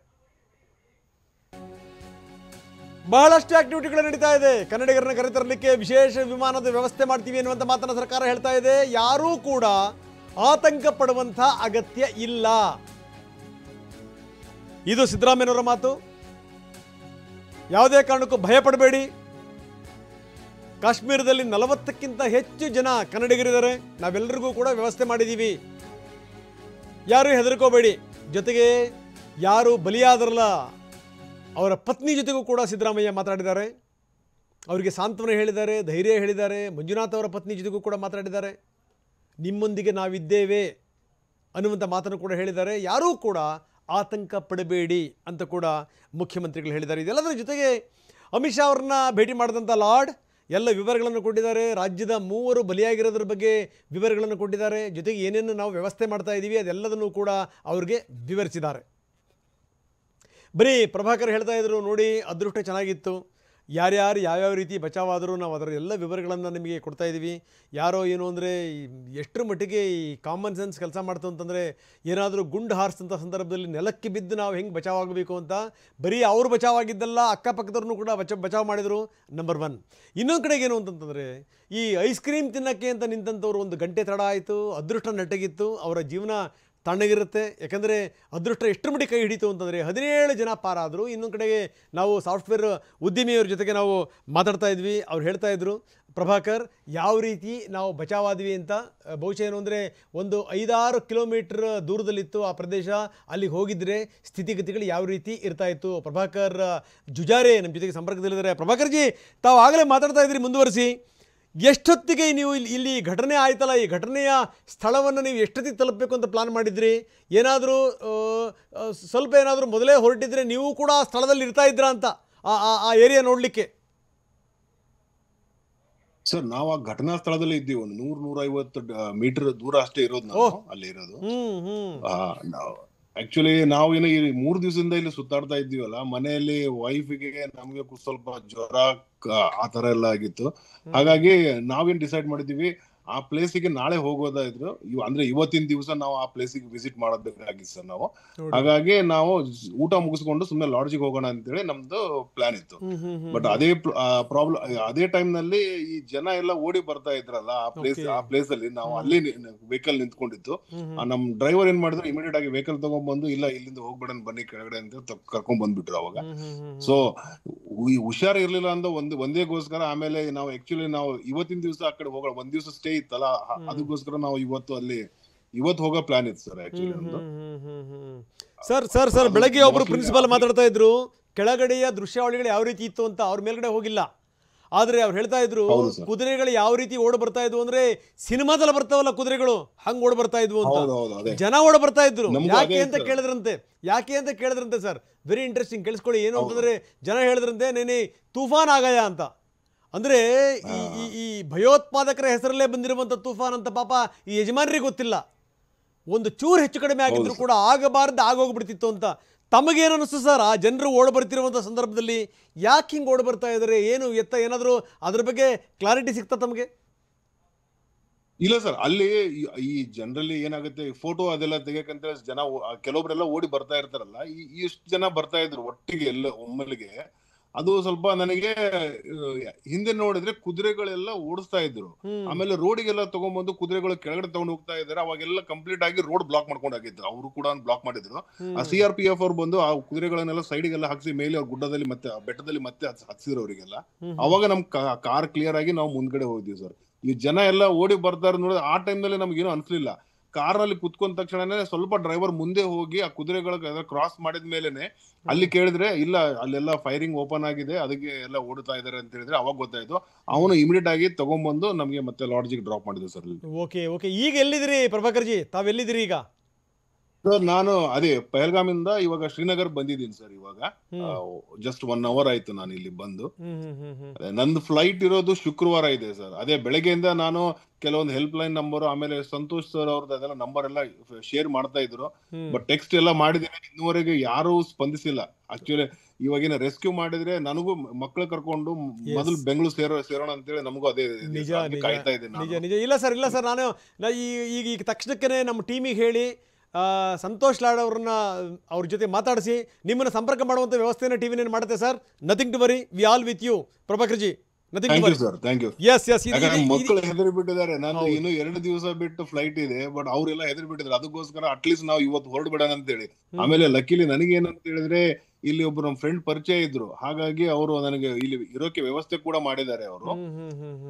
A: ಬಹಳಷ್ಟು ಆಕ್ಟಿವಿಟಿಗಳು ನಡೀತಾ ಇದೆ. ಕನ್ನಡಿಗರನ್ನ ಕರೆತರಲಿಕ್ಕೆ ವಿಶೇಷ ವಿಮಾನದ ವ್ಯವಸ್ಥೆ ಮಾಡ್ತೀವಿ ಎನ್ನುವಂಥ ಮಾತನ್ನು ಸರ್ಕಾರ ಹೇಳ್ತಾ ಇದೆ. ಯಾರೂ ಕೂಡ ಆತಂಕ ಪಡುವಂಥ ಅಗತ್ಯ ಇಲ್ಲ. ಇದು ಸಿದ್ದರಾಮಯ್ಯನವರ ಮಾತು. ಯಾವುದೇ ಕಾರಣಕ್ಕೂ ಭಯ ಪಡಬೇಡಿ. ಕಾಶ್ಮೀರದಲ್ಲಿ 40ಕ್ಕಿಂತ ಹೆಚ್ಚು ಜನ ಕನ್ನಡಿಗರಿದ್ದಾರೆ. ನಾವೆಲ್ಲರಿಗೂ ಕೂಡ ವ್ಯವಸ್ಥೆ ಮಾಡಿದ್ದೀವಿ. ಯಾರೂ ಹೆದರ್ಕೋಬೇಡಿ. ಜೊತೆಗೆ ಯಾರು ಬಲಿಯಾದರಲ್ಲ ಅವರ ಪತ್ನಿ ಜೊತೆಗೂ ಕೂಡ ಸಿದ್ದರಾಮಯ್ಯ ಮಾತಾಡಿದ್ದಾರೆ. ಅವರಿಗೆ ಸಾಂತ್ವನ ಹೇಳಿದ್ದಾರೆ, ಧೈರ್ಯ ಹೇಳಿದ್ದಾರೆ. ಮಂಜುನಾಥ್ ಅವರ ಪತ್ನಿ ಜೊತೆಗೂ ಕೂಡ ಮಾತಾಡಿದ್ದಾರೆ. ನಿಮ್ಮೊಂದಿಗೆ ನಾವಿದ್ದೇವೆ ಅನ್ನುವಂಥ ಮಾತನ್ನು ಕೂಡ ಹೇಳಿದ್ದಾರೆ. ಯಾರೂ ಕೂಡ ಆತಂಕ ಪಡಬೇಡಿ ಅಂತ ಕೂಡ ಮುಖ್ಯಮಂತ್ರಿಗಳು ಹೇಳಿದ್ದಾರೆ. ಇದೆಲ್ಲದರ ಜೊತೆಗೆ ಅಮಿತ್ ಶಾ ಅವ್ರನ್ನ ಭೇಟಿ ಮಾಡಿದಂಥ ಲಾರ್ಡ್ ಎಲ್ಲ ವಿವರಗಳನ್ನು ಕೊಟ್ಟಿದ್ದಾರೆ. ರಾಜ್ಯದ 3 ಬಲಿಯಾಗಿರೋದ್ರ ಬಗ್ಗೆ ವಿವರಗಳನ್ನು ಕೊಟ್ಟಿದ್ದಾರೆ. ಜೊತೆಗೆ ಏನೇನು ನಾವು ವ್ಯವಸ್ಥೆ ಮಾಡ್ತಾ ಇದ್ದೀವಿ ಅದೆಲ್ಲದನ್ನು ಕೂಡ ಅವ್ರಿಗೆ ವಿವರಿಸಿದ್ದಾರೆ. ಬರೀ ಪ್ರಭಾಕರ್ ಹೇಳ್ತಾ ಇದ್ರು, ನೋಡಿ ಅದೃಷ್ಟ ಚೆನ್ನಾಗಿತ್ತು, ಯಾರ್ಯಾರು ಯಾವ್ಯಾವ ರೀತಿ ಬಚಾವಾದರೂ ನಾವು ಅದರ ಎಲ್ಲ ವಿವರಗಳನ್ನು ನಿಮಗೆ ಕೊಡ್ತಾ ಇದ್ದೀವಿ. ಯಾರೋ ಏನು ಅಂದರೆ ಎಷ್ಟರ ಮಟ್ಟಿಗೆ ಈ ಕಾಮನ್ ಸೆನ್ಸ್ ಕೆಲಸ ಮಾಡ್ತು ಅಂತಂದರೆ ಏನಾದರೂ ಗುಂಡು ಹಾರಿಸಿದಂಥ ಸಂದರ್ಭದಲ್ಲಿ ನೆಲಕ್ಕೆ ಬಿದ್ದು ನಾವು ಹೆಂಗೆ ಬಚಾವಾಗಬೇಕು ಅಂತ ಬರೀ ಅವರು ಬಚಾವಾಗಿದ್ದಲ್ಲ, ಅಕ್ಕಪಕ್ಕದವ್ರನ್ನೂ ಕೂಡ ಬಚಾವ್ ಮಾಡಿದರು. ನಂಬರ್ 1. ಇನ್ನೊಂದು ಕಡೆಗೆ ಏನು ಅಂತಂತಂದರೆ ಈ ಐಸ್ ಕ್ರೀಮ್ ತಿನ್ನೋಕ್ಕೆ ಅಂತ ನಿಂತಂಥವ್ರು 1 ಗಂಟೆ ತಡ ಆಯಿತು, ಅದೃಷ್ಟ ನೆಟ್ಟಗಿತ್ತು, ಅವರ ಜೀವನ ತಣ್ಣಗಿರುತ್ತೆ. ಯಾಕಂದರೆ ಅದೃಷ್ಟ ಎಷ್ಟು ಮಟ್ಟಿಗೆ ಕೈ ಹಿಡಿತು ಅಂತಂದರೆ 17 ಜನ ಪಾರಾದರು. ಇನ್ನೊಂದು ಕಡೆಗೆ ನಾವು ಸಾಫ್ಟ್ವೇರ್ ಉದ್ಯಮಿಯವ್ರ ಜೊತೆಗೆ ನಾವು ಮಾತಾಡ್ತಾ ಇದ್ವಿ. ಅವ್ರು ಹೇಳ್ತಾ ಇದ್ರು, ಪ್ರಭಾಕರ್ ಯಾವ ರೀತಿ ನಾವು ಬಚಾವಾದ್ವಿ ಅಂತ. ಬಹುಶಃ ಏನು ಅಂದರೆ ಒಂದು 5-6 ಕಿಲೋಮೀಟ್ರ್ ದೂರದಲ್ಲಿತ್ತು ಆ ಪ್ರದೇಶ. ಅಲ್ಲಿಗೆ ಹೋಗಿದ್ದರೆ ಸ್ಥಿತಿಗತಿಗಳು ಯಾವ ರೀತಿ ಇರ್ತಾಯಿತ್ತು. ಪ್ರಭಾಕರ್ ಜುಜಾರೆ ನಮ್ಮ ಜೊತೆಗೆ ಸಂಪರ್ಕದಲ್ಲಿದ್ದಾರೆ. ಪ್ರಭಾಕರ್ಜಿ, ತಾವು ಆಗಲೇ ಮಾತಾಡ್ತಾ ಇದ್ರಿ, ಮುಂದುವರಿಸಿ. ಎಷ್ಟೊತ್ತಿಗೆ ನೀವು ಇಲ್ಲಿ ಘಟನೆ ಆಯ್ತಲ್ಲ, ಈ ಘಟನೆಯ ಸ್ಥಳವನ್ನು ನೀವು ಎಷ್ಟೊತ್ತಿಗೆ ತಲುಪಬೇಕು ಅಂತ ಪ್ಲಾನ್ ಮಾಡಿದ್ರಿ? ಏನಾದರೂ ಸ್ವಲ್ಪ ಏನಾದರೂ ಮೊದಲೇ ಹೊರಟಿದ್ರೆ ನೀವು ಕೂಡ ಸ್ಥಳದಲ್ಲಿ ಇರ್ತಾ ಇದ್ರಾ ಅಂತ ಆ ಏರಿಯಾ ನೋಡಲಿಕ್ಕೆ?
B: ಸರ್, ನಾವು ಆ ಘಟನಾ ಸ್ಥಳದಲ್ಲಿ ಇದ್ದೀವಿ. ಒಂದು 100-150 ಮೀಟರ್ ದೂರ ಅಷ್ಟೇ ಇರೋದು ನಾವು ಅಲ್ಲಿ ಇರೋದು. ಆಕ್ಚುಲಿ ನಾವು ಏನು ಈ 3 ದಿವಸದಿಂದ ಇಲ್ಲಿ ಸುತ್ತಾಡ್ತಾ ಇದ್ದೀವಲ್ಲ, ಮನೆಯಲ್ಲಿ ವೈಫಿಗೆ ನಮ್ಗೆ ಸ್ವಲ್ಪ ಜ್ವರ ಆ ತರ ಎಲ್ಲ ಆಗಿತ್ತು. ಹಾಗಾಗಿ ನಾವೇನ್ ಡಿಸೈಡ್ ಮಾಡಿದೀವಿ, ಆ ಪ್ಲೇಸಿಗೆ ನಾಳೆ ಹೋಗೋದಾದ್ರು, ಅಂದ್ರೆ ಇವತ್ತಿನ ದಿವಸ ನಾವು ಆ ಪ್ಲೇಸಿಗೆ ವಿಸಿಟ್ ಮಾಡೋದಕ್ಕಾಗಿತ್ತು ಸರ್ ನಾವು. ಹಾಗಾಗಿ ನಾವು ಊಟ ಮುಗಿಸ್ಕೊಂಡು ಸುಮ್ಮನೆ ಲಾಡ್ಜಿಗೆ ಹೋಗೋಣ ಅಂತೇಳಿ ನಮ್ದು ಪ್ಲಾನ್ ಇತ್ತು. ಬಟ್ ಅದೇ ಪ್ರಾಬ್ಲಮ್, ಅದೇ ಟೈಮ್ ನಲ್ಲಿ ಈ ಜನ ಎಲ್ಲ ಓಡಿ ಬರ್ತಾ ಇದ್ರಲ್ಲ ಆ ಪ್ಲೇಸ್ ಅಲ್ಲಿ, ನಾವು ಅಲ್ಲಿ ವೆಹಿಕಲ್ ನಿಂತ್ಕೊಂಡಿತ್ತು. ನಮ್ ಡ್ರೈವರ್ ಏನ್ ಮಾಡಿದ್ರು, ಇಮಿಡಿಯೇಟ್ ಆಗಿ ವೆಹಿಕಲ್ ತಗೊಂಡ್ಬಂದು, ಇಲ್ಲ ಇಲ್ಲಿಂದ ಹೋಗ್ಬೇಡ ಬನ್ನಿ ಕೆಳಗಡೆ ಅಂತ ಕರ್ಕೊಂಡ್ ಬಂದ್ಬಿಟ್ರು ಅವಾಗ. ಸೊ ಹುಷಾರ್ ಇರ್ಲಿಲ್ಲ ಅಂತ ಒಂದೇಗೋಸ್ಕರ ಆಮೇಲೆ ನಾವು ಆಕ್ಚುಲಿ ನಾವು ಇವತ್ತಿನ ದಿವಸ ಆ ಕಡೆ ಹೋಗೋಣ, 1 ದಿವಸ ಸ್ಟೇ ಇತ್ತಲ್ಲ, ಅದಕ್ಕೋಸ್ಕರ ನಾವು ಇವತ್ತು ಹೋಗೋ ಪ್ಲಾನ್ ಇತ್ತು ಸರ್ ಆಕ್ಚುಲಿ ನಮ್ದು.
A: ಸರ್ ಬೆಳಗ್ಗೆ ಒಬ್ರು ಪ್ರಿನ್ಸಿಪಾಲ್ ಮಾತಾಡ್ತಾ ಇದ್ರು, ಕೆಳಗಡೆಯ ದೃಶ್ಯಾವಳಿಗಳು ಯಾವ ರೀತಿ ಇತ್ತು ಅಂತ. ಅವ್ರ ಮೇಲ್ಗಡೆ ಹೋಗಿಲ್ಲ, ಆದ್ರೆ ಅವ್ರು ಹೇಳ್ತಾ ಇದ್ರು ಕುದುರೆಗಳು ಯಾವ ರೀತಿ ಓಡ್ ಬರ್ತಾ ಇದ್ವು ಅಂದ್ರೆ ಸಿನಿಮಾದಲ್ಲಿ ಬರ್ತಾವಲ್ಲ ಕುದುರೆಗಳು, ಹಂಗ್ ಓಡ್ ಬರ್ತಾ ಇದ್ವು ಅಂತ. ಜನ ಓಡ್ ಬರ್ತಾ ಇದ್ರು. ಯಾಕೆ ಅಂತ ಕೇಳಿದ್ರಂತೆ ಸರ್. ವೆರಿ ಇಂಟ್ರೆಸ್ಟಿಂಗ್, ಕೇಳಿಸ್ಕೊಳ್ಳಿ. ಏನು ಅಂತಂದ್ರೆ ಜನ ಹೇಳಿದ್ರಂತೆ, ನೇನೆ ತೂಫಾನ್ ಆಗಯ ಅಂತ. ಅಂದರೆ ಈ ಭಯೋತ್ಪಾದಕರ ಹೆಸರಲ್ಲೇ ಬಂದಿರುವಂಥ ತೂಫಾನ್ ಅಂತ ಪಾಪ ಈ ಯಜಮಾನರಿಗೆ ಗೊತ್ತಿಲ್ಲ. ಒಂದು ಚೂರು ಹೆಚ್ಚು ಕಡಿಮೆ ಆಗಿದ್ರು ಕೂಡ ಆಗಬಾರ್ದು ಆಗೋಗ್ಬಿಡ್ತಿತ್ತು ಅಂತ. ತಮಗೇನು ಅನಿಸ್ತು ಸರ್, ಆ ಜನರು ಓಡ್ ಬರ್ತಿರುವಂಥ ಸಂದರ್ಭದಲ್ಲಿ ಯಾಕೆ ಹಿಂಗೆ ಓಡ್ ಬರ್ತಾ ಇದ್ದಾರೆ, ಏನು ಎತ್ತ, ಏನಾದರೂ ಅದ್ರ ಬಗ್ಗೆ ಕ್ಲಾರಿಟಿ ಸಿಗ್ತಾ ತಮಗೆ?
B: ಇಲ್ಲ ಸರ್, ಅಲ್ಲಿ ಈ ಜನರಲ್ಲಿ ಏನಾಗುತ್ತೆ, ಫೋಟೋ ಅದೆಲ್ಲ ತೆಗಿಯಕಂತ ಜನ ಕೆಲವೊಬ್ರೆಲ್ಲ ಓಡಿ ಬರ್ತಾ ಇರ್ತಾರಲ್ಲ, ಇಷ್ಟು ಜನ ಬರ್ತಾ ಇದ್ರು ಒಟ್ಟಿಗೆ ಎಲ್ಲ ಒಮ್ಮೆಲಿಗೆ. ಅದು ಸ್ವಲ್ಪ ನನಗೆ ಹಿಂದೆ ನೋಡಿದ್ರೆ ಕುದುರೆಗಳೆಲ್ಲ ಓಡಿಸ್ತಾ ಇದ್ರು. ಆಮೇಲೆ ರೋಡಿಗೆಲ್ಲ ತಗೊಂಡ್ಬಂದು ಕುದುರೆಗಳು ಕೆಳಗಡೆ ತಗೊಂಡು ಹೋಗ್ತಾ ಇದಾರೆ. ಅವಾಗೆಲ್ಲ ಕಂಪ್ಲೀಟ್ ಆಗಿ ರೋಡ್ ಬ್ಲಾಕ್ ಮಾಡ್ಕೊಂಡಾಗಿದ್ರು. ಅವರು ಕೂಡ ಬ್ಲಾಕ್ ಮಾಡಿದ್ರು. ಆ CRPF ಅವ್ರು ಬಂದು ಆ ಕುದುರೆಗಳನ್ನೆಲ್ಲ ಸೈಡ್ಗೆಲ್ಲ ಹಾಕ್ಸಿ ಮೇಲೆ ಅವ್ರ ಗುಡ್ಡದಲ್ಲಿ ಮತ್ತೆ ಬೆಟ್ಟದಲ್ಲಿ ಮತ್ತೆ ಹಚ್ಚಿದ್ರು ಅವರಿಗೆಲ್ಲ. ಅವಾಗ ನಮ್ ಕಾರ್ ಕ್ಲಿಯರ್ ಆಗಿ ನಾವು ಮುಂದ್ಗಡೆ ಹೋಗಿದ್ವಿ ಸರ್. ಈ ಜನ ಎಲ್ಲ ಓಡಿ ಬರ್ತಾರೆ ನೋಡಿದ್ರೆ ಆ ಟೈಮ್ ನಲ್ಲಿ ನಮ್ಗೇನು ಅನ್ಸ್ಲಿಲ್ಲ. ಕಾರ್ ನಲ್ಲಿ ಕುತ್ಕೊಂಡ ತಕ್ಷಣನೇ ಸ್ವಲ್ಪ ಡ್ರೈವರ್ ಮುಂದೆ ಹೋಗಿ ಆ ಕುದುರೆಗಳ ಕ್ರಾಸ್ ಮಾಡಿದ ಮೇಲೆನೆ ಅಲ್ಲಿ ಕೇಳಿದ್ರೆ, ಇಲ್ಲ ಅಲ್ಲೆಲ್ಲ ಫೈರಿಂಗ್ ಓಪನ್ ಆಗಿದೆ, ಅದಕ್ಕೆ ಎಲ್ಲ ಓಡ್ತಾ ಇದಾರೆ ಅಂತ ಹೇಳಿದ್ರೆ ಅವಾಗ ಗೊತ್ತಾಯ್ತು. ಅವನು ಇಮಿಡಿಯೇಟ್ ಆಗಿ ತಗೊಂಡ್ಬಂದು ನಮ್ಗೆ ಮತ್ತೆ ಲಾಡ್ಜಿಗೆ ಡ್ರಾಪ್ ಮಾಡಿದ್ರು ಸರ್.
A: ಓಕೆ, ಈಗ ಎಲ್ಲಿದ್ದೀರಿ ಪ್ರಭಾಕರ್ಜಿ, ತಾವೆಲ್ಲಿದ್ದೀರಿ ಈಗ?
B: ಸರ್ ನಾನು ಅದೇ ಪಹಲ್ಗಾಮಿಂದ ಇವಾಗ ಶ್ರೀನಗರ್ ಬಂದಿದ್ದೀನಿ ಸರ್. ಇವಾಗ ಜಸ್ಟ್ 1 hour ಆಯ್ತು ನಾನು ಇಲ್ಲಿ ಬಂದು. ನಂದು ಫ್ಲೈಟ್ ಇರೋದು ಶುಕ್ರವಾರ ಇದೆ ಸರ್. ಅದೇ ಬೆಳಗ್ಗೆಯಿಂದ ನಾನು ಕೆಲವೊಂದು ಹೆಲ್ಪ್ ಲೈನ್ ನಂಬರ್, ಆಮೇಲೆ ಸಂತೋಷ್ ಸರ್ ಅವ್ರದ್ದು ಅದೆಲ್ಲ ನಂಬರ್ ಎಲ್ಲ ಶೇರ್ ಮಾಡ್ತಾ ಇದ್ರು. ಬಟ್ ಟೆಕ್ಸ್ಟ್ ಎಲ್ಲ ಮಾಡಿದ್ದೀನಿ, ಇನ್ನುವರೆಗೆ ಯಾರು ಸ್ಪಂದಿಸಿಲ್ಲ. ಆಕ್ಚುಲಿ ಇವಾಗಿನ ರೆಸ್ಕ್ಯೂ ಮಾಡಿದ್ರೆ ನನಗೂ ಮಕ್ಕಳು ಕರ್ಕೊಂಡು ಮೊದಲು ಬೆಂಗಳೂರು ಸೇರೋಣ ಅಂತೇಳಿ ನಮಗೂ ಅದೇ ಕಾಯ್ತಾ ಇದ್ದೀನಿ.
A: ನಿಜ. ಇಲ್ಲ ಸರ್, ನಾನು ಈಗ ತಕ್ಷಣಕ್ಕೆ ನಮ್ಮ ಟೀಮಿಗೆ ಹೇಳಿ ಸಂತೋಷ್ ಲಾಡ್ ಅವ್ರ ಜೊತೆ ಮಾತಾಡಿಸಿ ನಿಮ್ಮನ್ನು ಸಂಪರ್ಕ ಮಾಡುವಂಥ ವ್ಯವಸ್ಥೆನ ಟಿವಿನೇನು ಮಾಡುತ್ತೆ sir. Nothing to worry, we all with you Prabhakarji.
B: ಮಕ್ಕಳು ಹೆದರಿ ಬಿಟ್ಟಿದ್ದಾರೆ. ನಾನು ಇನ್ನು 2 ದಿವಸ ಬಿಟ್ಟು ಫ್ಲೈಟ್ ಇದೆ, ಬಟ್ ಅವರೆಲ್ಲ ಹೆದರಿ ಬಿಟ್ಟಿದ್ದಾರೆ. ಅದಕ್ಕೋಸ್ಕರ ಅಟ್ಲೀಸ್ಟ್ ನಾವು ಇವತ್ತು ಹೊರಡ್ಬೇಡ ಅಂತೇಳಿ. ಆಮೇಲೆ ಲಕ್ಕಿಲಿ ನನಗೇನಂತ ಹೇಳಿದ್ರೆ, ಇಲ್ಲಿ ಒಬ್ರು ನಮ್ಮ ಫ್ರೆಂಡ್ ಪರಿಚಯ ಇದ್ರು. ಹಾಗಾಗಿ ಅವರು ನನಗೆ ಇಲ್ಲಿ ಇರೋಕೆ ವ್ಯವಸ್ಥೆ ಕೂಡ ಮಾಡಿದ್ದಾರೆ ಅವರು.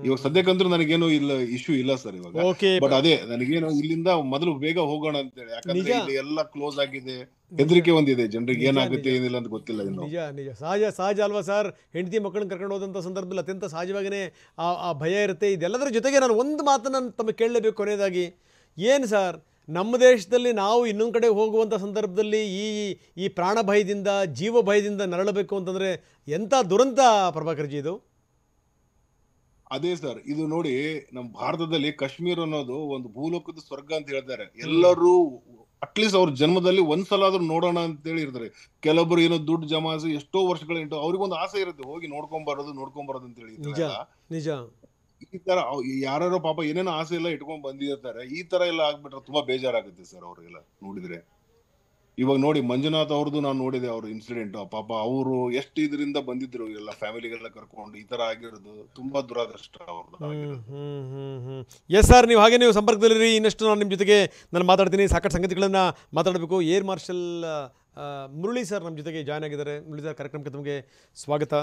B: ಇವಾಗ ಸದ್ಯಕ್ಕಂದ್ರೂ ನನಗೇನು ಇಲ್ಲ ಇಶ್ಯೂ ಇಲ್ಲ ಸರ್ ಇವಾಗ. ಬಟ್ ಅದೇ ನನಗೇನು ಇಲ್ಲಿಂದ ಮೊದಲು ಬೇಗ ಹೋಗೋಣ ಅಂತೇಳಿ, ಯಾಕಂದ್ರೆ ಇಲ್ಲಿ ಎಲ್ಲ ಕ್ಲೋಸ್ ಆಗಿದೆ. ಹೆದರಿಕೆ ಒಂದಿದೆ ಜನರಿಗೆ, ಏನಾಗುತ್ತೆ ಏನಿಲ್ಲ ಅಂತ ಗೊತ್ತಿಲ್ಲ ಇನ್ನು.
A: ನಿಜ ಸಹಜ ಅಲ್ವಾ ಸರ್. ಹೆಂಡತಿ ಮಕ್ಕಳನ್ನ ಕರ್ಕೊಂಡು ಹೋದಂಥ ಸಂದರ್ಭದಲ್ಲಿ ಅತ್ಯಂತ ಸಹಜವಾಗಿಯೇ ಆ ಭಯ ಇರುತ್ತೆ. ಇದೆಲ್ಲದರ ಜೊತೆಗೆ ನಾನು ಒಂದು ಮಾತನ್ನು ತಮಗೆ ಕೇಳಲೇಬೇಕು ಕೊನೆಯದಾಗಿ. ಏನು ಸರ್, ನಮ್ಮ ದೇಶದಲ್ಲಿ ನಾವು ಇನ್ನೊಂದು ಕಡೆ ಹೋಗುವಂಥ ಸಂದರ್ಭದಲ್ಲಿ ಈ ಪ್ರಾಣ ಭಯದಿಂದ, ಜೀವ ಭಯದಿಂದ ನರಳಬೇಕು ಅಂತಂದರೆ ಎಂಥ ದುರಂತ ಪ್ರಭಾಕರ್ಜಿ ಇದು.
B: ಅದೇ ಸರ್, ಇದು ನೋಡಿ ನಮ್ಮ ಭಾರತದಲ್ಲಿ ಕಾಶ್ಮೀರ ಅನ್ನೋದು ಒಂದು ಭೂಲೋಕದ ಸ್ವರ್ಗ ಅಂತ ಹೇಳ್ತಾರೆ. ಎಲ್ಲರೂ ಅಟ್ಲೀಸ್ಟ್ ಅವ್ರ ಜನ್ಮದಲ್ಲಿ ಒಂದ್ಸಲ ಆದ್ರೂ ನೋಡೋಣ ಅಂತೇಳಿ ಇರ್ತಾರೆ. ಕೆಲವೊಬ್ರು ಏನೋ ದುಡ್ಡು ಜಮಾಯಿಸಿ ಎಷ್ಟೋ ವರ್ಷಗಳಿಂಟು ಅವ್ರಿಗೊಂದು ಆಸೆ ಇರುತ್ತೆ ಹೋಗಿ ನೋಡ್ಕೊಂಬರೋದು ಅಂತ ಹೇಳಿ.
A: ನಿಜ ನಿಜ.
B: ಈ ತರ ಯಾರು ಪಾಪ ಏನೇನೋ ಆಸೆ ಎಲ್ಲ ಇಟ್ಕೊಂಡ್ ಬಂದಿರ್ತಾರೆ. ಈ ತರ ಎಲ್ಲ ಆಗ್ಬಿಟ್ರೆ ತುಂಬಾ ಬೇಜಾರಾಗುತ್ತೆ ಸರ್ ಅವ್ರಿಗೆಲ್ಲ ನೋಡಿದ್ರೆ. ಇವಾಗ ನೋಡಿ ಮಂಜುನಾಥ್ ಅವ್ರದ್ದು ನಾನು ನೋಡಿದೆ, ಅವ್ರ ಇನ್ಸಿಡೆಂಟ್. ಪಾಪ ಅವರು ಎಷ್ಟು ಇದರಿಂದ ಬಂದಿದ್ರು ಎಲ್ಲ ಫ್ಯಾಮಿಲಿಗೆಲ್ಲ ಕರ್ಕೊಂಡು, ಈ ತರ ಆಗಿರೋದು ತುಂಬಾ ದುರಾದೃಷ್ಟ ಅವ್ರದ್ದು.
A: ಎಸ್ ಸರ್, ನೀವು ಹಾಗೆ ನೀವು ಸಂಪರ್ಕದಲ್ಲಿರಿ. ಇನ್ನಷ್ಟು ನಾನು ನಿಮ್ಮ ಜೊತೆಗೆ ನಾನು ಮಾತಾಡ್ತೀನಿ, ಸಾಕಷ್ಟು ಸಂಗತಿಗಳನ್ನು ಮಾತಾಡಬೇಕು. ಏರ್ ಮಾರ್ಷಲ್ ಮುರಳಿ ಸರ್ ನಮ್ಮ ಜೊತೆಗೆ ಜಾಯ್ನ್ ಆಗಿದ್ದಾರೆ. ಮುರಳಿ ಸರ್, ಕಾರ್ಯಕ್ರಮಕ್ಕೆ ತಮಗೆ ಸ್ವಾಗತ.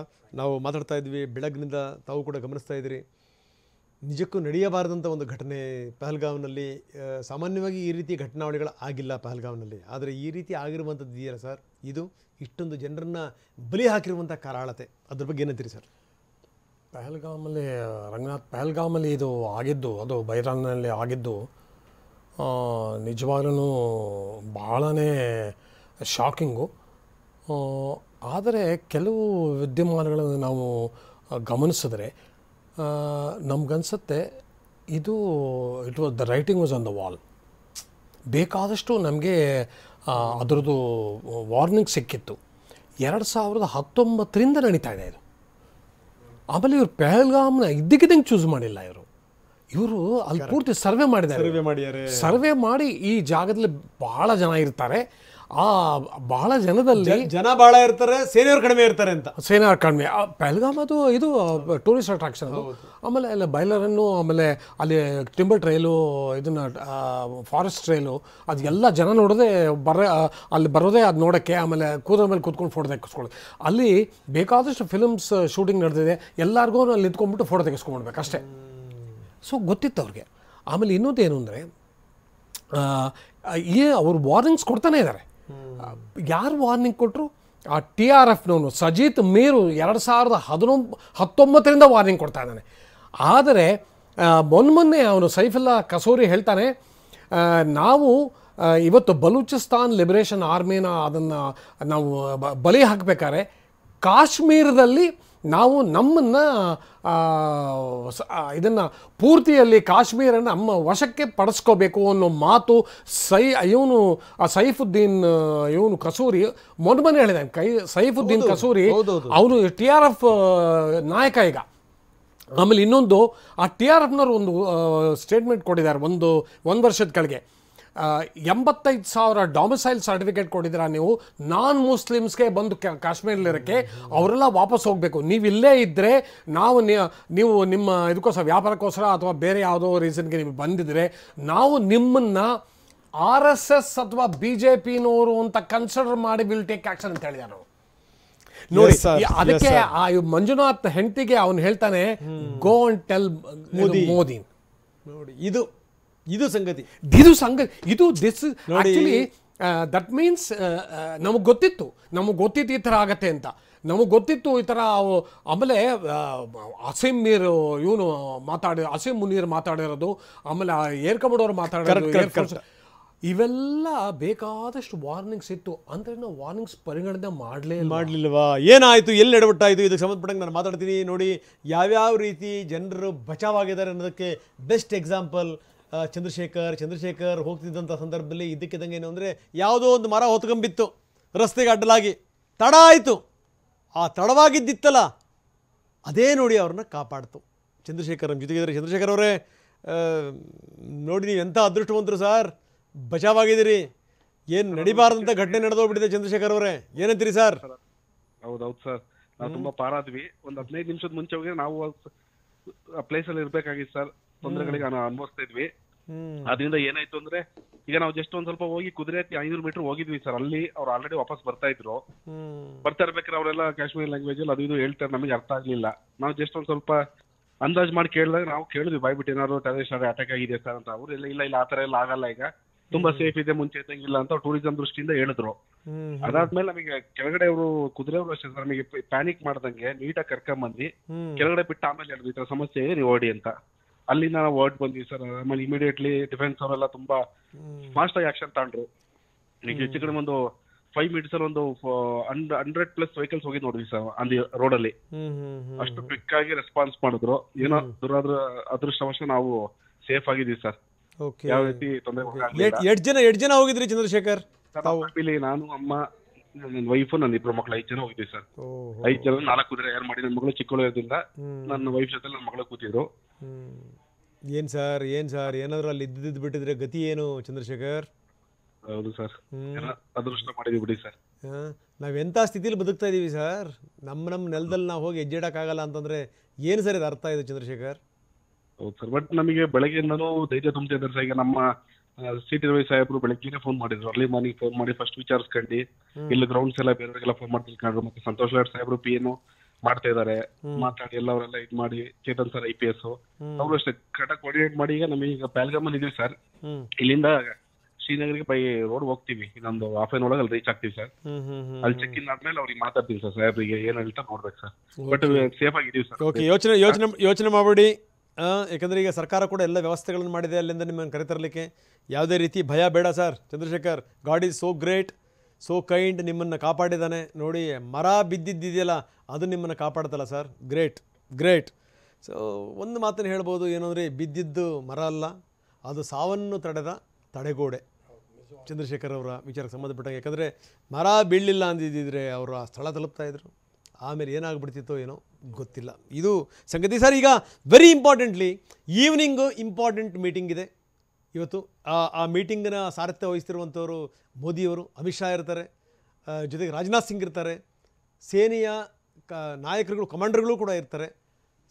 A: ನಾವು ಮಾತಾಡ್ತಾ ಇದ್ವಿ ಬೆಳಗ್ಗಿನಿಂದ, ತಾವು ಕೂಡ ಗಮನಿಸ್ತಾ ಇದ್ದೀರಿ. ನಿಜಕ್ಕೂ ನಡೆಯಬಾರದಂಥ ಒಂದು ಘಟನೆ ಪಹಲ್ಗಾವ್ನಲ್ಲಿ. ಸಾಮಾನ್ಯವಾಗಿ ಈ ರೀತಿ ಘಟನಾವಳಿಗಳು ಆಗಿಲ್ಲ ಪಹಲ್ಗಾವ್ನಲ್ಲಿ, ಆದರೆ ಈ ರೀತಿ ಆಗಿರುವಂಥದ್ದು ಇದೆಯಲ್ಲ ಸರ್, ಇದು ಇಷ್ಟೊಂದು ಜನರನ್ನು ಬಲಿ ಹಾಕಿರುವಂಥ ಕರಾಳತೆ, ಅದ್ರ ಬಗ್ಗೆ ಏನಂತೀರಿ ಸರ್?
D: ಪಹಲ್ಗಾಮಲ್ಲಿ ಪಹಲ್ಗಾಮಲ್ಲಿ ಇದು ಆಗಿದ್ದು, ಅದು ಬೈರಾನ್ನಲ್ಲಿ ಆಗಿದ್ದು ನಿಜವಾಗ್ಲೂ ಭಾಳನೇ ಶಾಕಿಂಗು. ಆದರೆ ಕೆಲವು ವಿದ್ಯಮಾನಗಳನ್ನು ನಾವು ಗಮನಿಸಿದ್ರೆ ನಮಗನ್ಸುತ್ತೆ ಇದು the writing was on the wall. ಬೇಕಾದಷ್ಟು ನಮಗೆ ಅದರದ್ದು ವಾರ್ನಿಂಗ್ ಸಿಕ್ಕಿತ್ತು. 2019ರಿಂದ ನಡೀತಾ ಇದೆ ಇದು. ಆಮೇಲೆ ಇವರು ಪಹಲ್ಗಾಮ್ನ ಇದ್ದಕ್ಕಿದ್ದಂಗೆ ಚೂಸ್ ಮಾಡಿಲ್ಲ. ಇವರು ಅಲ್ಲಿ ಪೂರ್ತಿ ಸರ್ವೆ ಮಾಡಿದ್ದಾರೆ. ಸರ್ವೆ ಮಾಡಿ ಈ ಜಾಗದಲ್ಲಿ ಭಾಳ ಜನ ಇರ್ತಾರೆ. ಆ ಭಾಳ ಜನದಲ್ಲಿ
A: ಜನ ಭಾಳ ಇರ್ತಾರೆ, ಸೇನೆಯವ್ರು ಕಡಿಮೆ ಇರ್ತಾರೆ ಅಂತ.
D: ಸೇನೆಯವ್ರು ಕಡಿಮೆ. ಪಹಲ್ಗಾಮ್ ಇದು ಟೂರಿಸ್ಟ್ ಅಟ್ರಾಕ್ಷನ್ ಅದು. ಆಮೇಲೆ ಅಲ್ಲಿ ಬೈಲರನ್ನು, ಆಮೇಲೆ ಅಲ್ಲಿ ಟಿಂಬರ್ ಟ್ರೈಲು, ಇದನ್ನು ಫಾರೆಸ್ಟ್ ಟ್ರೈಲು, ಅದೆಲ್ಲ ಜನ ನೋಡೋದೇ ಅಲ್ಲಿ ಬರೋದೇ ಅದು ನೋಡೋಕ್ಕೆ. ಆಮೇಲೆ ಕೂದಲ ಮೇಲೆ ಕೂತ್ಕೊಂಡು ಫೋಟೋ ತೆಗೆಸ್ಕೊಳ್ಳೋದು. ಅಲ್ಲಿ ಬೇಕಾದಷ್ಟು ಫಿಲ್ಮ್ಸ್ ಶೂಟಿಂಗ್ ನಡೆದಿದೆ. ಎಲ್ಲರಿಗೂ ಅಲ್ಲಿ ನಿಂತ್ಕೊಂಡ್ಬಿಟ್ಟು ಫೋಟೋ ತೆಗೆಸ್ಕೊಂಡ್ಬಿಡ್ಬೇಕು ಅಷ್ಟೇ. ಸೊ ಗೊತ್ತಿತ್ತು ಅವ್ರಿಗೆ. ಆಮೇಲೆ ಇನ್ನೊಂದು ಏನು ಅಂದರೆ, ಅವ್ರು ವಾರ್ನಿಂಗ್ಸ್ ಕೊಡ್ತಾನೆ ಇದ್ದಾರೆ. ಯಾರು ವಾರ್ನಿಂಗ್ ಕೊಟ್ಟರು? ಆ TRFನವನು ಸಜೀತ್ ಮೀರು 2019ರಿಂದ ವಾರ್ನಿಂಗ್ ಕೊಡ್ತಾ ಇದ್ದಾನೆ. ಆದರೆ ಮೊನ್ನೆ ಅವನು ಸೈಫುಲ್ಲಾ ಕಸೂರಿ ಹೇಳ್ತಾನೆ, ನಾವು ಇವತ್ತು ಬಲೂಚಿಸ್ತಾನ್ ಲಿಬರೇಷನ್ ಆರ್ಮಿನ ಅದನ್ನು ನಾವು ಬಲಿ ಹಾಕಬೇಕಾದ್ರೆ ಕಾಶ್ಮೀರದಲ್ಲಿ ನಾವು ನಮ್ಮನ್ನು ಇದನ್ನು ಪೂರ್ತಿಯಲ್ಲಿ ಕಾಶ್ಮೀರನ ನಮ್ಮ ವಶಕ್ಕೆ ಪಡಿಸ್ಕೋಬೇಕು ಅನ್ನೋ ಮಾತು ಸೈಫುದ್ದೀನ್ ಕಸೂರಿ ಮೊನ್ನೆ ಹೇಳಿದ್ದಾನೆ. ಸೈಫುದ್ದೀನ್ ಕಸೂರಿ ಅವನು TRF ನಾಯಕ ಈಗ. ಆಮೇಲೆ ಇನ್ನೊಂದು, ಆ TRFನವ್ರು ಒಂದು ಸ್ಟೇಟ್ಮೆಂಟ್ ಕೊಟ್ಟಿದ್ದಾರೆ ಒಂದು ವರ್ಷದ ಕೆಳಗೆ. 85,000 ಡೊಮಿಸೈಲ್ ಸರ್ಟಿಫಿಕೇಟ್ ಕೊಟ್ಟಿದ್ದೀರಾ ನೀವು ನಾನ್ ಮುಸ್ಲಿಮ್ಸ್ಗೆ ಬಂದು ಕಾಶ್ಮೀರಲ್ಲಿರೋಕ್ಕೆ, ಅವರೆಲ್ಲ ವಾಪಸ್ ಹೋಗಬೇಕು. ನೀವು ಇಲ್ಲೇ ಇದ್ದರೆ ನೀವು ನಿಮ್ಮ ಇದಕ್ಕೋಸ್ಕರ, ವ್ಯಾಪಾರಕ್ಕೋಸ್ಕರ ಅಥವಾ ಬೇರೆ ಯಾವುದೋ ರೀಸನ್ಗೆ ನೀವು ಬಂದಿದ್ರೆ ನಾವು ನಿಮ್ಮನ್ನು RSS ಅಥವಾ BJPನವರು ಅಂತ ಕನ್ಸಿಡರ್ ಮಾಡಿ ವಿಲ್ ಟೇಕ್ ಆಕ್ಷನ್ ಅಂತ ಹೇಳಿದ್ದಾರೆ ನಾವು. ನೋಡಿ, ಅದಕ್ಕೆ ಆ ಮಂಜುನಾಥ್ ಹೆಂಡತಿಗೆ ಅವನು ಹೇಳ್ತಾನೆ, ಗೋ ಅಂಡ್ ಟೆಲ್ ಮೋದಿ.
A: ನೋಡಿ, ಇದು ಸಂಗತಿ.
D: ದಿಸ್ ಆಕ್ಚುಲಿ ದಟ್ ಮೀನ್ಸ್ ನಮಗೆ ಗೊತ್ತಿತ್ತು ಈ ಥರ ಆಗತ್ತೆ ಅಂತ. ನಮಗೆ ಗೊತ್ತಿತ್ತು ಈ ಥರ. ಆಮೇಲೆ ಅಸೀಂ ಮುನೀರ್ ಮಾತಾಡಿರೋದು, ಆಮೇಲೆ ಏರ್ ಕಮಾಂಡರ್ ಮಾತಾಡೋದು, ಇವೆಲ್ಲ ಬೇಕಾದಷ್ಟು ವಾರ್ನಿಂಗ್ಸ್ ಇತ್ತು. ಅಂದರೆ ನಾವು ವಾರ್ನಿಂಗ್ಸ್ ಪರಿಗಣನೆ ಮಾಡಲಿಲ್ವಾ?
A: ಏನಾಯಿತು, ಎಲ್ಲಿ ಎಡವಟ್ಟಾಯಿತು, ಇದಕ್ಕೆ ಸಂಬಂಧಪಟ್ಟಂಗೆ ನಾನು ಮಾತಾಡ್ತೀನಿ. ನೋಡಿ, ಯಾವ್ಯಾವ ರೀತಿ ಜನರು ಬಚಾವಾಗಿದ್ದಾರೆ ಅನ್ನೋದಕ್ಕೆ ಬೆಸ್ಟ್ ಎಕ್ಸಾಂಪಲ್ ಚಂದ್ರಶೇಖರ್ ಹೋಗ್ತಿದ್ದಂಥ ಸಂದರ್ಭದಲ್ಲಿ ಇದ್ದಕ್ಕಿದ್ದಂಗೆ ಏನು ಅಂದರೆ, ಯಾವುದೋ ಒಂದು ಮರ ಹೊತ್ಕೊಂಬಿತ್ತು ರಸ್ತೆಗೆ ಅಡ್ಡಲಾಗಿ, ತಡ ಆಯಿತು. ಆ ತಡವಾಗಿದ್ದಿತ್ತಲ್ಲ, ಅದೇ ನೋಡಿ ಅವ್ರನ್ನ ಕಾಪಾಡ್ತು. ಚಂದ್ರಶೇಖರ್ ನಮ್ಮ ಜೊತೆಗಿದ್ದಾರೆ. ಚಂದ್ರಶೇಖರ್ ಅವರೇ, ನೋಡಿ ನೀವು ಎಂಥ ಅದೃಷ್ಟವಂತರು ಸರ್, ಬಚಾವಾಗಿದ್ದೀರಿ. ಏನು ನಡಿಬಾರ್ದಂಥ ಘಟನೆ ನಡೆದೋಗ್ಬಿಟ್ಟಿದೆ ಚಂದ್ರಶೇಖರ್ ಅವರೇ, ಏನಂತೀರಿ ಸರ್?
E: ಹೌದೌದು ಸರ್, ನಾವು ತುಂಬಾ ಪಾರಾದ್ವಿ. ಒಂದು 15 ನಿಮಿಷದ ಮುಂಚೆ ಹೋಗಿ ನಾವು ಆ ಪ್ಲೇಸ್ ಅಲ್ಲಿ ಇರ್ಬೇಕಾಗಿತ್ತು ಸರ್. ತೊಂದರೆಗಳಿಗೆ ಅನುಭವಿಸ್ತಾ ಇದ್ವಿ. ಅದರಿಂದ ಏನಾಯ್ತು ಅಂದ್ರೆ, ಈಗ ನಾವು ಜಸ್ಟ್ ಒಂದ್ ಸ್ವಲ್ಪ ಹೋಗಿ ಕುದುರೆ 500 ಮೀಟರ್ ಹೋಗಿದ್ವಿ ಸರ್. ಅಲ್ಲಿ ಅವ್ರು ಆಲ್ರೆಡಿ ವಾಪಸ್ ಬರ್ತಾ ಇರ್ಬೇಕಾದ್ರೆ ಅವರೆಲ್ಲ ಕಾಶ್ಮೀರ್ ಲ್ಯಾಂಗ್ವೇಜ್ ಅಲ್ಲಿ ಅದು ಇದು ಹೇಳ್ತಾರೆ, ನಮಗೆ ಅರ್ಥ ಆಗ್ಲಿಲ್ಲ. ನಾವು ಜಸ್ಟ್ ಒಂದ್ ಸ್ವಲ್ಪ ಅಂದಾಜ್ ಮಾಡಿ ಕೇಳಿದಾಗ ನಾವು ಕೇಳಿದ್ವಿ ಬಾಯ್ಬಿಟ್ಟು, ಏನಾದ್ರು ಟೆರರಿಸ್ಟ್ ಅಟ್ಯಾಕ್ ಆಗಿದೆ ಸರ್ ಅಂತ. ಅವ್ರು ಇಲ್ಲ ಆತರ ಎಲ್ಲ ಆಗಲ್ಲ, ಈಗ ತುಂಬಾ ಸೇಫ್ ಇದೆ, ಮುಂಚೆ ಇದ್ದಂಗಿಲ್ಲ ಅಂತ ಟೂರಿಸಂ ದೃಷ್ಟಿಯಿಂದ ಹೇಳಿದ್ರು. ಅದಾದ್ಮೇಲೆ ನಮಗೆ ಕೆಳಗಡೆ ಅವರು ಕುದುರೆಯವರು ಅಷ್ಟೇ ಸರ್, ನಮಗೆ ಪ್ಯಾನಿಕ್ ಮಾಡ್ದಂಗೆ ನೀಟಾಗಿ ಕರ್ಕೊಂಬಂದಿ ಕೆಳಗಡೆ ಬಿಟ್ಟು ಆಮೇಲೆ ಹೇಳಿದ್ವಿ ಈ ತರ ಸಮಸ್ಯೆ ಇದೆ, ನೀವು ಓಡಿ ಅಂತ. ಅಲ್ಲಿಂದ ನಾವು ವರ್ಡ್ ಬಂದ್ವಿ ಸರ್. ಆಮೇಲೆ ಇಮಿಡಿಯೇಟ್ಲಿ ಡಿಫೆನ್ಸ್ ಅವರೆಲ್ಲ ತುಂಬಾ ಫಾಸ್ಟ್ ಆಗಿ ಆಕ್ಷನ್ ತಗೊಂಡ್ರು. ಈಗ ಹೆಚ್ಚು ಕಡೆ ಒಂದು 5 minutes ಅಲ್ಲಿ ಒಂದು 100+ ವೆಹಿಕಲ್ಸ್ ಹೋಗಿ ನೋಡಿದ್ವಿ ಸರ್ ಅಲ್ಲಿ ರೋಡಲ್ಲಿ. ಅಷ್ಟು ಕ್ವಿಕ್ ಆಗಿ ರೆಸ್ಪಾನ್ಸ್ ಮಾಡಿದ್ರು. ಏನೋ ಅದೃಷ್ಟವಶ ನಾವು ಸೇಫ್ ಆಗಿದ್ದೀವಿ ಸರ್. ಯಾವ ರೀತಿ ತೊಂದರೆ.
A: ಎಷ್ಟು ಜನ ಹೋಗಿದ್ರಿ ಚಂದ್ರಶೇಖರ್?
E: ನಾನು, ಅಮ್ಮ, ನನ್ನ ವೈಫ್, ನನ್ನ 2 ಮಕ್ಕಳು 5 ಜನ ಹೋಗಿದ್ವಿ ಸರ್. 5 ಜನ 4 ಕುದುರೆ ಏರ್ ಮಾಡಿ. ನನ್ನ ಮಗಳು ಚಿಕ್ಕಳು ಇರೋದ್ರಿಂದ ನನ್ನ ವೈಫ್ ಜೊತೆ ನನ್ನ ಮಗಳು ಕೂತಿದ್ರು.
A: ಏನ್ ಸರ್ ಏನಾದ್ರು ಅಲ್ಲಿ ಇದ್ದಿದ್ದು ಬಿಟ್ಟಿದ್ರೆ ಗತಿ ಏನು ಚಂದ್ರಶೇಖರ್?
E: ಹೌದು ಸರ್, ಅದೃಷ್ಟ ಮಾಡಿದ್ವಿ ಬಿಡಿ ಸರ್.
A: ನಾವೆಂಥ ಸ್ಥಿತಿಲಿ ಬದುಕ್ತಾ ಇದೀವಿ ಸರ್. ನಮ್ಮ ನೆಲದಲ್ಲಿ ನಾವು ಹೋಗಿ ಹೆಜ್ಜೆ ಇಡಕ್ಕಾಗಲ್ಲ ಅಂತಂದ್ರೆ ಏನು ಸರ್ ಇದು ಅರ್ಥ ಇದೆ ಚಂದ್ರಶೇಖರ್?
E: ಹೌದು ಸರ್, ಬಟ್ ನಮಗೆ ಬೆಳಗ್ಗೆಯಿಂದನೂ ಧೈರ್ಯ ತುಂಬ್ತಿದ್ದಾರೆ ಸರ್. ಈಗ ನಮ್ಮ ಸಿಟಿ ರವಿ ಸಾಹೇಬ್ರು ಬೆಳಗ್ಗೆನೆ ಫೋನ್ ಮಾಡಿದ್ರು. ಅರ್ಲಿ ಮಾರ್ನಿಂಗ್ ಫೋನ್ ಮಾಡಿ ಫಸ್ಟ್ ವಿಚಾರಿಸ್ಕೊಂಡು ಇಲ್ಲಿ ಗ್ರೌಂಡ್ಸ್ ಎಲ್ಲ ಬೇರೆಯವರಿಗೆಲ್ಲ ಫೋನ್ ಮಾಡಿ ತಿಳ್ಕೊಂಡ್ರು. ಮತ್ತೆ ಸಂತೋಷ್ ಲಾಡ್ ಸಾಹೇಬ್ರು PN ಮಾಡ್ತಾ ಇದಾರೆ. ಮಾತಾಡಿ ಎಲ್ಲವರೆಲ್ಲ ಇದು ಮಾಡಿ. ಚೇತನ್ ಸರ್ IPS ಅವರು ಅಷ್ಟೇ ಕರೆಕ್ಟಾಗಿ ಕೋಆರ್ಡಿನೇಟ್ ಮಾಡಿ. ಈಗ ನಮಗೆ ಈಗ ಪ್ಯಾಲ್ಗಾಮ್ ಅಲ್ಲಿ ಇದೀವಿ ಸರ್. ಇಲ್ಲಿಂದ ಶ್ರೀನಗರ್ಗೆ ಬೈ ರೋಡ್ ಹೋಗ್ತೀವಿ. ಇನ್ನೊಂದು ಹಾಫ್ ಆನ್ ಒಳಗೆ ಅಲ್ಲಿ ರೀಚ್ ಆಗ್ತೀವಿ ಸರ್. ಅಲ್ಲಿ ಚೆಕ್ ಇನ್ ಆದ್ಮೇಲೆ ಅವ್ರಿಗೆ ಮಾತಾಡ್ತೀವಿ ಸರ್. ಸಾಹೇಬ್ರಿಗೆ ಏನ್ ಹೇಳ್ತಾ ನೋಡ್ಬೇಕು ಸರ್. ಬಟ್ ಸೇಫ್ ಆಗಿದೀವಿ ಸರ್.
A: ಓಕೆ, ಯೋಚನೆ ಮಾಡಬೇಡಿ. ಯಾಕಂದರೆ ಈಗ ಸರ್ಕಾರ ಕೂಡ ಎಲ್ಲ ವ್ಯವಸ್ಥೆಗಳನ್ನು ಮಾಡಿದೆ ಅಲ್ಲಿಂದ ನಿಮ್ಮನ್ನು ಕರೆತರಲಿಕ್ಕೆ. ಯಾವುದೇ ರೀತಿ ಭಯ ಬೇಡ sir. Chandrashekhar, God is so great, so kind. ನಿಮ್ಮನ್ನು ಕಾಪಾಡಿದ್ದಾನೆ ನೋಡಿ. ಮರ ಬಿದ್ದಿದ್ದಿದೆಯಲ್ಲ ಅದು ನಿಮ್ಮನ್ನು ಕಾಪಾಡ್ತಲ್ಲ ಸರ್. ಗ್ರೇಟ್. ಸೊ ಒಂದು ಮಾತನ್ನು ಹೇಳ್ಬೋದು ಏನು ಅಂದರೆ, ಬಿದ್ದಿದ್ದು ಮರ ಅಲ್ಲ, ಅದು ಸಾವನ್ನು ತಡೆದ ತಡೆಗೋಡೆ. ಚಂದ್ರಶೇಖರ್ ಅವರ ವಿಚಾರಕ್ಕೆ ಸಂಬಂಧಪಟ್ಟಾಗ. ಯಾಕಂದರೆ ಮರ ಬೀಳಲಿಲ್ಲ ಅಂದಿದ್ದಿದ್ರೆ ಅವರು ಆ ಸ್ಥಳ ತಲುಪ್ತಾಯಿದ್ರು. ಆಮೇಲೆ ಏನಾಗ್ಬಿಡ್ತಿತ್ತೋ ಏನೋ ಗೊತ್ತಿಲ್ಲ. ಇದು ಸಂಗತಿ ಸರ್. ಈಗ very importantly evening important meeting ಇದೆ ಇವತ್ತು. ಆ ಮೀಟಿಂಗಿನ ಸಾರಥ್ಯ ವಹಿಸ್ತಿರುವಂಥವರು ಮೋದಿಯವರು, ಅಮಿತ್ ಶಾ ಇರ್ತಾರೆ, ಜೊತೆಗೆ ರಾಜನಾಥ್ ಸಿಂಗ್ ಇರ್ತಾರೆ, ಸೇನೆಯ ನಾಯಕರುಗಳು, ಕಮಾಂಡರ್ಗಳು ಕೂಡ ಇರ್ತಾರೆ.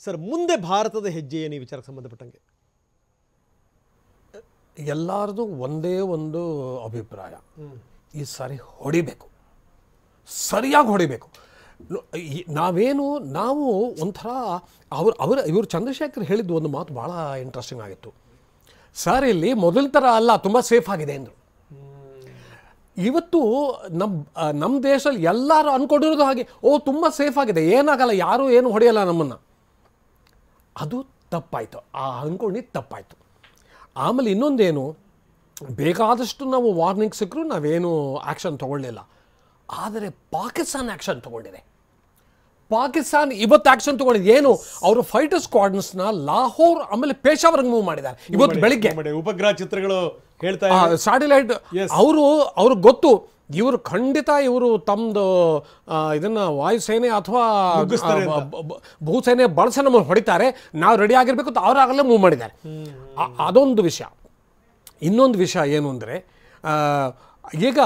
A: ಸರ್, ಮುಂದೆ ಭಾರತದ ಹೆಜ್ಜೆ ಏನು ಈ ವಿಚಾರಕ್ಕೆ ಸಂಬಂಧಪಟ್ಟಂಗೆ?
D: ಎಲ್ಲರದು ಒಂದೇ ಒಂದು ಅಭಿಪ್ರಾಯ, ಈ ಸಾರಿ ಹೊಡಿಬೇಕು, ಸರಿಯಾಗಿ ಹೊಡಿಬೇಕು. ನಾವು ಒಂಥರ ಇವರು ಚಂದ್ರಶೇಖರ್ ಹೇಳಿದ್ದು ಒಂದು ಮಾತು ಭಾಳ ಇಂಟ್ರೆಸ್ಟಿಂಗ್ ಆಗಿತ್ತು ಸರ್. ಇಲ್ಲಿ ಮೊದಲ ಥರ ಅಲ್ಲ, ತುಂಬ ಸೇಫ್ ಆಗಿದೆ ಅಂದರು. ಇವತ್ತು ನಮ್ಮ ದೇಶದಲ್ಲಿ ಎಲ್ಲರೂ ಅಂದ್ಕೊಂಡಿರೋದು ಹಾಗೆ, ತುಂಬ ಸೇಫ್ ಆಗಿದೆ, ಏನಾಗಲ್ಲ, ಯಾರೂ ಏನು ಹೊಡೆಯಲ್ಲ ನಮ್ಮನ್ನು. ಅದು ತಪ್ಪಾಯಿತು. ಅಂದ್ಕೊಂಡಿದ್ದು ತಪ್ಪಾಯಿತು. ಆಮೇಲೆ ಇನ್ನೊಂದೇನು, ಬೇಕಾದಷ್ಟು ನಾವು ವಾರ್ನಿಂಗ್ ಸಿಕ್ಕರೂ ನಾವೇನು ಆ್ಯಕ್ಷನ್ ತೊಗೊಳ್ಳಿಲ್ಲ. ಆದರೆ ಪಾಕಿಸ್ತಾನ ಆ್ಯಕ್ಷನ್ ತೊಗೊಂಡಿದೆ. ಪಾಕಿಸ್ತಾನ ಇವತ್ತು ಆ್ಯಕ್ಷನ್ ತೊಗೊಂಡಿದೆ. ಏನು, ಅವರು ಫೈಟರ್ ಸ್ಕ್ವಾಡ್ಸ್ನ ಲಾಹೋರ್ ಆಮೇಲೆ ಪೇಶಾವರ್ಗೆ ಮೂವ್ ಮಾಡಿದ್ದಾರೆ ಇವತ್ತು ಬೆಳಿಗ್ಗೆ.
A: ಉಪಗ್ರಹ ಚಿತ್ರಗಳು ಹೇಳ್ತಾ
D: ಸ್ಯಾಟಲೈಟ್. ಅವ್ರಿಗೆ ಗೊತ್ತು, ಇವರು ಖಂಡಿತ ತಮ್ಮದು ಇದನ್ನು ವಾಯುಸೇನೆ ಅಥವಾ ಭೂಸೇನೆ ಬಳಸಿ ನಮ್ಮನ್ನು ಹೊಡಿತಾರೆ, ನಾವು ರೆಡಿ ಆಗಿರಬೇಕು ಅಂತ ಅವರಾಗಲೇ ಮೂವ್ ಮಾಡಿದ್ದಾರೆ. ಅದೊಂದು ವಿಷಯ. ಇನ್ನೊಂದು ವಿಷಯ ಏನು ಅಂದರೆ, ಈಗ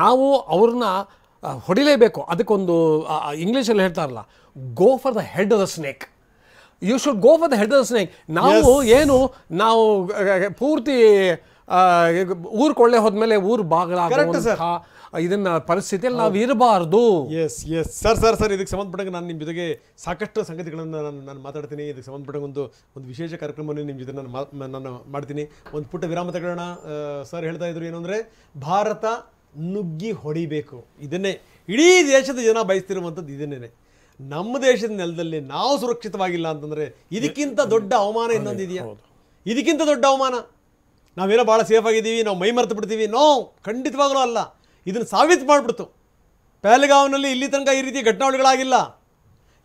D: ನಾವು ಅವ್ರನ್ನ ಹೊಡಿಲೇಬೇಕು. ಅದಕ್ಕೊಂದು ಇಂಗ್ಲೀಷಲ್ಲಿ ಹೇಳ್ತಾರಲ್ಲ, go for the head of the snake. You should go for the head of the snake. ನಾವು ಪೂರ್ತಿ ಊರು ಕೊಳ್ಳೆ ಹೋದ್ಮೇಲೆ ಊರು ಬಾಗಿಲಾಗುವಂತಹ ಇದನ್ನ ಪರಿಸ್ಥಿತಿಯಲ್ಲಿ ನಾವು ಇರಬಾರ್ದು.
A: ಎಸ್ ಸರ್ ಇದಕ್ಕೆ ಸಂಬಂಧಪಟ್ಟಂಗೆ ನಾನು ನಿಮ್ಮ ಜೊತೆಗೆ ಸಾಕಷ್ಟು ಸಂಗತಿಗಳನ್ನು ನಾನು ಮಾತಾಡ್ತೀನಿ. ಇದಕ್ಕೆ ಸಂಬಂಧಪಟ್ಟಂಗೆ ಒಂದು ವಿಶೇಷ ಕಾರ್ಯಕ್ರಮವನ್ನು ನಿಮ್ಮ ಜೊತೆ ನಾನು ಮಾಡ್ತೀನಿ. ಒಂದು ಪುಟ್ಟ ವಿರಾಮ ತಗೊಳ್ಳೋಣ. ಸರ್ ಹೇಳ್ತಾ ಇದ್ರು ಏನು ಅಂದರೆ, ಭಾರತ ನುಗ್ಗಿ ಹೊಡಿಬೇಕು. ಇದನ್ನೇ ಇಡೀ ದೇಶದ ಜನ ಬಯಸ್ತಿರುವಂಥದ್ದು. ಇದನ್ನೇ ನಮ್ಮ ದೇಶದ ನೆಲದಲ್ಲಿ ನಾವು ಸುರಕ್ಷಿತವಾಗಿಲ್ಲ ಅಂತಂದರೆ ಇದಕ್ಕಿಂತ ದೊಡ್ಡ ಅವಮಾನ ಇನ್ನೊಂದಿದೆಯಾ? ಇದಕ್ಕಿಂತ ದೊಡ್ಡ ಅವಮಾನ. ನಾವೇನೋ ಭಾಳ ಸೇಫ್ ಆಗಿದ್ದೀವಿ, ನಾವು ಮೈ ಮರೆತು ಬಿಡ್ತೀವಿ. ನೋ, ಖಂಡಿತವಾಗಲೂ ಅಲ್ಲ. ಇದನ್ನು ಸಾಬೀತು ಮಾಡಿಬಿಡ್ತು. ಪಹಲ್ಗಾವ್ನಲ್ಲಿ ಇಲ್ಲಿ ತನಕ ಈ ರೀತಿ ಘಟನಾವಳಿಗಳಾಗಿಲ್ಲ.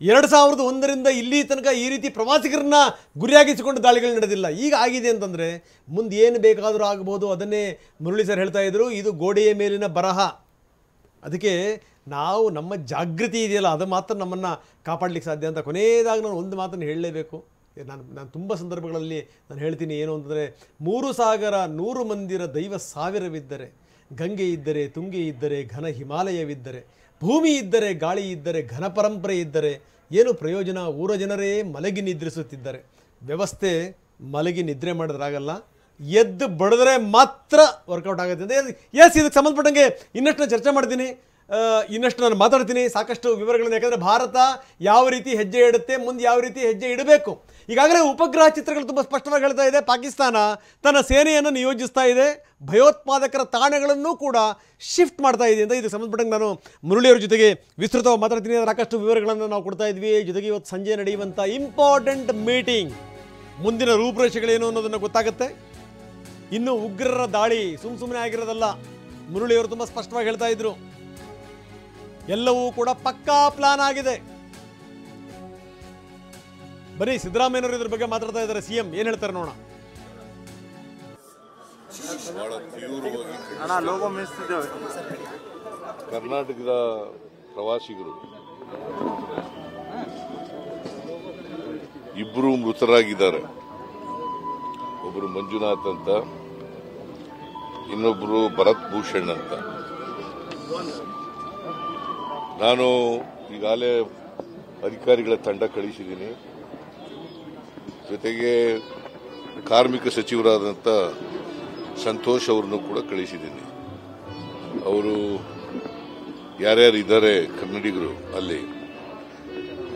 A: 2001ರಿಂದ ಇಲ್ಲಿ ತನಕ ಈ ರೀತಿ ಪ್ರವಾಸಿಗರನ್ನ ಗುರಿಯಾಗಿಸಿಕೊಂಡು ದಾಳಿಗಳು ನಡೆದಿಲ್ಲ. ಈಗ ಆಗಿದೆ ಅಂತಂದರೆ ಮುಂದೆ ಏನು ಬೇಕಾದರೂ ಆಗ್ಬೋದು. ಅದನ್ನೇ ಮುರಳಿ ಸರ್ ಹೇಳ್ತಾ ಇದ್ರು, ಇದು ಗೋಡೆಯ ಮೇಲಿನ ಬರಹ. ಅದಕ್ಕೆ ನಾವು ನಮ್ಮ ಜಾಗೃತಿ ಇದೆಯಲ್ಲ, ಅದು ಮಾತ್ರ ನಮ್ಮನ್ನು ಕಾಪಾಡಲಿಕ್ಕೆ ಸಾಧ್ಯ ಅಂತ. ಕೊನೆಯದಾಗಿ ನಾನು ಒಂದು ಮಾತನ್ನು ಹೇಳಲೇಬೇಕು. ನಾನು ತುಂಬ ಸಂದರ್ಭಗಳಲ್ಲಿ ನಾನು ಹೇಳ್ತೀನಿ ಏನು ಅಂತಂದರೆ, 3 ಸಾಗರ 100 ಮಂದಿರ ದೈವ ಸಾವಿರವಿದ್ದರೆ, ಗಂಗೆ ಇದ್ದರೆ, ತುಂಗೆ ಇದ್ದರೆ, ಘನ ಹಿಮಾಲಯವಿದ್ದರೆ, ಭೂಮಿ ಇದ್ದರೆ, ಗಾಳಿ ಇದ್ದರೆ, ಘನ ಪರಂಪರೆ ಇದ್ದರೆ ಏನು ಪ್ರಯೋಜನ? ಊರ ಜನರೇ ಮಲಗಿ ನಿದ್ರಿಸುತ್ತಿದ್ದಾರೆ. ವ್ಯವಸ್ಥೆ ಮಲಗಿ ನಿದ್ರೆ ಮಾಡಿದ್ರಾಗಲ್ಲ, ಎದ್ದು ಬಡಿದ್ರೆ ಮಾತ್ರ ವರ್ಕೌಟ್ ಆಗುತ್ತೆ ಅಂತ. ಇದಕ್ಕೆ ಸಂಬಂಧಪಟ್ಟಂಗೆ ಇನ್ನಷ್ಟು ನಾನು ಚರ್ಚೆ ಮಾಡ್ತೀನಿ, ಇನ್ನಷ್ಟು ನಾನು ಮಾತಾಡ್ತೀನಿ, ಸಾಕಷ್ಟು ವಿವರಗಳನ್ನು. ಯಾಕಂದರೆ ಭಾರತ ಯಾವ ರೀತಿ ಹೆಜ್ಜೆ ಇಡುತ್ತೆ, ಮುಂದೆ ಯಾವ ರೀತಿ ಹೆಜ್ಜೆ ಇಡಬೇಕು. ಈಗಾಗಲೇ ಉಪಗ್ರಹ ಚಿತ್ರಗಳು ತುಂಬ ಸ್ಪಷ್ಟವಾಗಿ ಹೇಳ್ತಾ ಇದೆ. ಪಾಕಿಸ್ತಾನ ತನ್ನ ಸೇನೆಯನ್ನು ನಿಯೋಜಿಸ್ತಾ ಇದೆ, ಭಯೋತ್ಪಾದಕರ ತಾಣಗಳನ್ನು ಕೂಡ ಶಿಫ್ಟ್ ಮಾಡ್ತಾ ಇದೆ ಅಂತ. ಇದಕ್ಕೆ ಸಂಬಂಧಪಟ್ಟಂಗೆ ನಾನು ಮುರಳಿಯವರ ಜೊತೆಗೆ ವಿಸ್ತೃತವಾಗಿ ಮಾತಾಡ್ತೀನಿ. ಸಾಕಷ್ಟು ವಿವರಗಳನ್ನು ನಾವು ಕೊಡ್ತಾ ಇದ್ವಿ. ಜೊತೆಗೆ ಇವತ್ತು ಸಂಜೆ ನಡೆಯುವಂಥ ಇಂಪಾರ್ಟೆಂಟ್ ಮೀಟಿಂಗ್, ಮುಂದಿನ ರೂಪುರೇಷೆಗಳೇನು ಅನ್ನೋದನ್ನು ಗೊತ್ತಾಗುತ್ತೆ. ಇನ್ನು ಉಗ್ರರ ದಾಳಿ ಸುಮ್ಮನೆ ಆಗಿರೋದಲ್ಲ. ಮುರಳಿಯವರು ತುಂಬ ಸ್ಪಷ್ಟವಾಗಿ ಹೇಳ್ತಾ ಇದ್ರು. ಎಲ್ಲವೂ ಕೂಡ ಪಕ್ಕಾ ಪ್ಲಾನ್ ಆಗಿದೆ. ಬರೀ ಸಿದ್ದರಾಮಯ್ಯನವರು ಇದ್ರ ಬಗ್ಗೆ ಮಾತಾಡ್ತಾ ಇದ್ದಾರೆ. ಸಿಎಂ ಏನ್ ಹೇಳ್ತಾರೆ ನೋಡೋಣ.
F: ಕರ್ನಾಟಕದ ಪ್ರವಾಸಿಗರು ಇಬ್ಬರು ಮೃತರಾಗಿದ್ದಾರೆ. ಒಬ್ಬರು ಮಂಜುನಾಥ್ ಅಂತ, ಇನ್ನೊಬ್ಬರು ಭರತ್ ಭೂಷಣ್ ಅಂತ. ನಾನು ಈಗಾಗಲೇ ಅಧಿಕಾರಿಗಳ ತಂಡ ಕಳಿಸಿದ್ದೀನಿ. ಜೊತೆಗೆ ಕಾರ್ಮಿಕ ಸಚಿವರಾದಂಥ ಸಂತೋಷ್ ಅವರನ್ನು ಕೂಡ ಕಳಿಸಿದ್ದೀನಿ. ಅವರು ಯಾರ್ಯಾರು ಇದ್ದಾರೆ ಕನ್ನಡಿಗರು ಅಲ್ಲಿ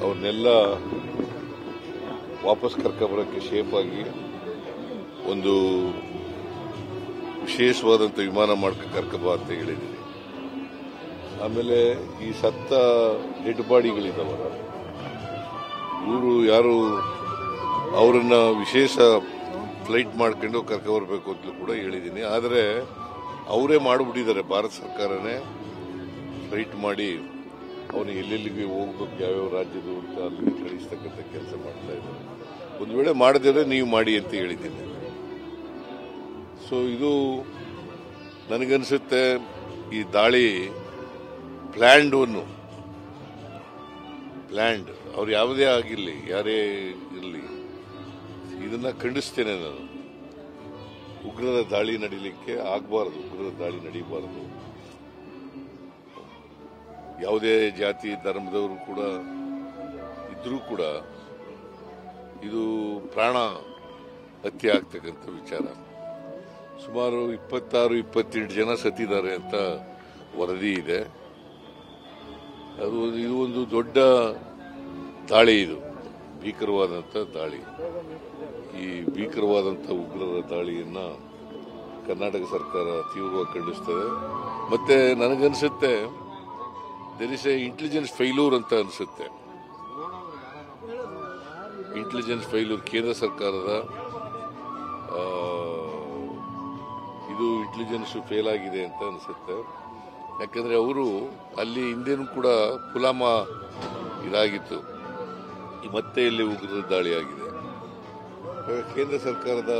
F: ಅವ್ರನ್ನೆಲ್ಲ ವಾಪಸ್ ಕರ್ಕೊಂಬರೋಕ್ಕೆ ಸೇಫಾಗಿ ಒಂದು ವಿಶೇಷವಾದಂಥ ವಿಮಾನ ಕರ್ಕಬಾ ಅಂತ ಹೇಳಿದ್ದೀನಿ. ಆಮೇಲೆ ಈ ಸತ್ತ ಡೆಡ್ ಬಾಡಿಗಳಿದ್ದಾವಲ್ಲ, ಇವರು ಯಾರು ಅವರನ್ನ ವಿಶೇಷ ಫ್ಲೈಟ್ ಮಾಡ್ಕೊಂಡು ಕರ್ಕೊಬರ್ಬೇಕು ಅಂತಲೂ ಕೂಡ ಹೇಳಿದ್ದೀನಿ. ಆದರೆ ಅವರೇ ಮಾಡಿಬಿಟ್ಟಿದ್ದಾರೆ, ಭಾರತ ಸರ್ಕಾರನೇ ಫ್ಲೈಟ್ ಮಾಡಿ ಅವನು ಎಲ್ಲೆಲ್ಲಿಗೆ ಹೋಗ್ಬೇಕು, ಯಾವ್ಯಾವ ರಾಜ್ಯದ ಅಂತ ಅಲ್ಲಿ ಕಳಿಸ್ತಕ್ಕಂಥ ಕೆಲಸ ಮಾಡ್ತಾ ಇದ್ದಾರೆ. ಒಂದು ವೇಳೆ ಮಾಡದಿದ್ರೆ ನೀವು ಮಾಡಿ ಅಂತ ಹೇಳಿದ್ದೀನಿ. ಸೊ ಇದು ನನಗನ್ಸುತ್ತೆ ಈ ದಾಳಿ ಪ್ಲ್ಯಾಂಡ್ ಅವ್ರು ಯಾವುದೇ ಆಗಿರಲಿ, ಯಾರೇ ಇರಲಿ, ಇದನ್ನ ಖಂಡಿಸ್ತೇನೆ ನಾನು. ಉಗ್ರರ ದಾಳಿ ನಡೀಲಿಕ್ಕೆ ಆಗಬಾರದು, ಉಗ್ರರ ದಾಳಿ ನಡೀಬಾರದು. ಯಾವುದೇ ಜಾತಿ ಧರ್ಮದವರು ಕೂಡ ಇದ್ರೂ ಕೂಡ ಇದು ಪ್ರಾಣ ಹತ್ಯೆ ಆಗ್ತಕ್ಕಂಥ ವಿಚಾರ. ಸುಮಾರು 26-27 ಜನ ಸತ್ತಿದ್ದಾರೆ ಅಂತ ವರದಿ ಇದೆ. ಇದು ಒಂದು ದೊಡ್ಡ ದಾಳಿ, ಇದು ಭೀಕರವಾದಂಥ ದಾಳಿ. ಈ ಭೀಕರವಾದಂಥ ಉಗ್ರರ ದಾಳಿಯನ್ನ ಕರ್ನಾಟಕ ಸರ್ಕಾರ ತೀವ್ರವಾಗಿ ಖಂಡಿಸ್ತದೆ. ಮತ್ತೆ ನನಗನ್ಸುತ್ತೆ there is a intelligence failure ಅಂತ ಅನಿಸುತ್ತೆ. ಇಂಟೆಲಿಜೆನ್ಸ್ ಫೈಲ್ಯೂರ್ ಕೇಂದ್ರ ಸರ್ಕಾರದ ಇದು ಇಂಟೆಲಿಜೆನ್ಸ್ ಫೇಲ್ ಆಗಿದೆ ಅಂತ ಅನಿಸುತ್ತೆ. ಯಾಕಂದ್ರೆ ಅವರು ಅಲ್ಲಿ ಹಿಂದೇನೂ ಕೂಡ ಪುಲ್ವಾಮಾ ಇದಾಗಿತ್ತು, ಮತ್ತೆ ಇಲ್ಲಿ ಉಗ್ರರ ದಾಳಿ ಆಗಿದೆ. ಕೇಂದ್ರ ಸರ್ಕಾರದ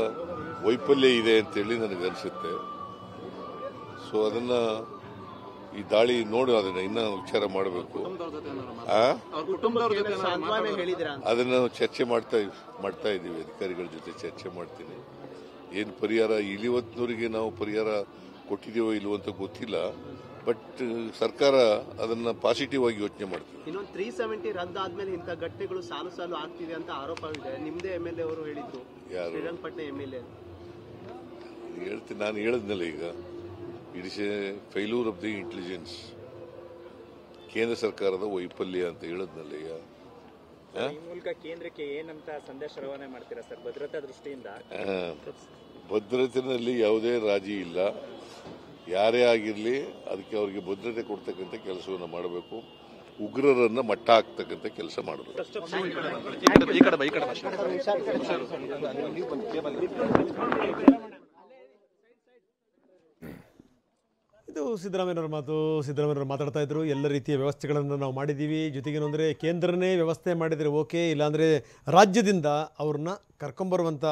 F: ವೈಫಲ್ಯ ಇದೆ ಅಂತೇಳಿ ನನಗನ್ಸುತ್ತೆ. ಸೊ ಅದನ್ನ ಈ ದಾಳಿ ನೋಡಿ ಅದನ್ನ ಇನ್ನ ವಿಚಾರ ಮಾಡಬೇಕು. ಅದನ್ನ ಚರ್ಚೆ ಮಾಡ್ತಾ ಇದ್ದೀವಿ, ಅಧಿಕಾರಿಗಳ ಜೊತೆ ಚರ್ಚೆ ಮಾಡ್ತೀನಿ. ಏನು ಪರಿಹಾರ ಇಲ್ಲಿವತ್ತಿನವರಿಗೆ ನಾವು ಪರಿಹಾರ ಕೊಟ್ಟಿದ್ದೀವೋ ಇಲ್ವೋ ಅಂತ ಗೊತ್ತಿಲ್ಲ. ಬಟ್ ಸರ್ಕಾರ ಅದನ್ನ ಪಾಸಿಟಿವ್ ಆಗಿ ಯೋಚನೆ ಮಾಡ್ತೀವಿ.
G: ಇನ್ನೊಂದು 370 ರದ್ದಾದ್ಮೇಲೆ ಇಂಥ ಘಟನೆಗಳು ಸಾಲು ಆಗ್ತಿದೆ ಅಂತ ಆರೋಪವಿದೆ. ನಿಮ್ದೇ MLA ಅವರು ಹೇಳಿದ್ರು, ಶ್ರೀರಂಗಪಟ್ಟಣ MLA.
F: ಹೇಳ್ತೀನಿ, ನಾನು ಹೇಳಿದ್ನಲ್ಲ ಈಗ, it is A failure of the intelligence, ಕೇಂದ್ರ ಸರ್ಕಾರದ ವೈಫಲ್ಯ ಅಂತ ಹೇಳಿದ್ನಲ್ಲ ಈಗ.
H: ಈ ಮೂಲಕ ಕೇಂದ್ರಕ್ಕೆ ಏನಂತ ಸಂದೇಶ ರವಾನೆ ಮಾಡ್ತೀರಾ ಸರ್ ಭದ್ರತಾ ದೃಷ್ಟಿಯಿಂದ?
F: ಭದ್ರತೆಯಲ್ಲಿ ಯಾವುದೇ ರಾಜಿ ಇಲ್ಲ. ಯಾರೇ ಆಗಿರಲಿ ಅದಕ್ಕೆ ಅವರಿಗೆ ಭದ್ರತೆ ಕೊಡ್ತಕ್ಕಂಥ ಕೆಲಸವನ್ನು ಮಾಡಬೇಕು. ಉಗ್ರರನ್ನ ಮಟ್ಟ ಹಾಕ್ತಕ್ಕಂಥ ಕೆಲಸ ಮಾಡಬೇಕು.
A: ಇದು ಸಿದ್ದರಾಮಯ್ಯನವರ ಮಾತು. ಸಿದ್ದರಾಮಯ್ಯನವರು ಮಾತಾಡ್ತಾ ಇದ್ರು, ಎಲ್ಲ ರೀತಿಯ ವ್ಯವಸ್ಥೆಗಳನ್ನು ನಾವು ಮಾಡಿದ್ದೀವಿ. ಜೊತೆಗೇನೆಂದರೆ ಕೇಂದ್ರನೇ ವ್ಯವಸ್ಥೆ ಮಾಡಿದರೆ ಓಕೆ, ಇಲ್ಲಾಂದರೆ ರಾಜ್ಯದಿಂದ ಅವ್ರನ್ನ ಕರ್ಕೊಂಬರುವಂಥ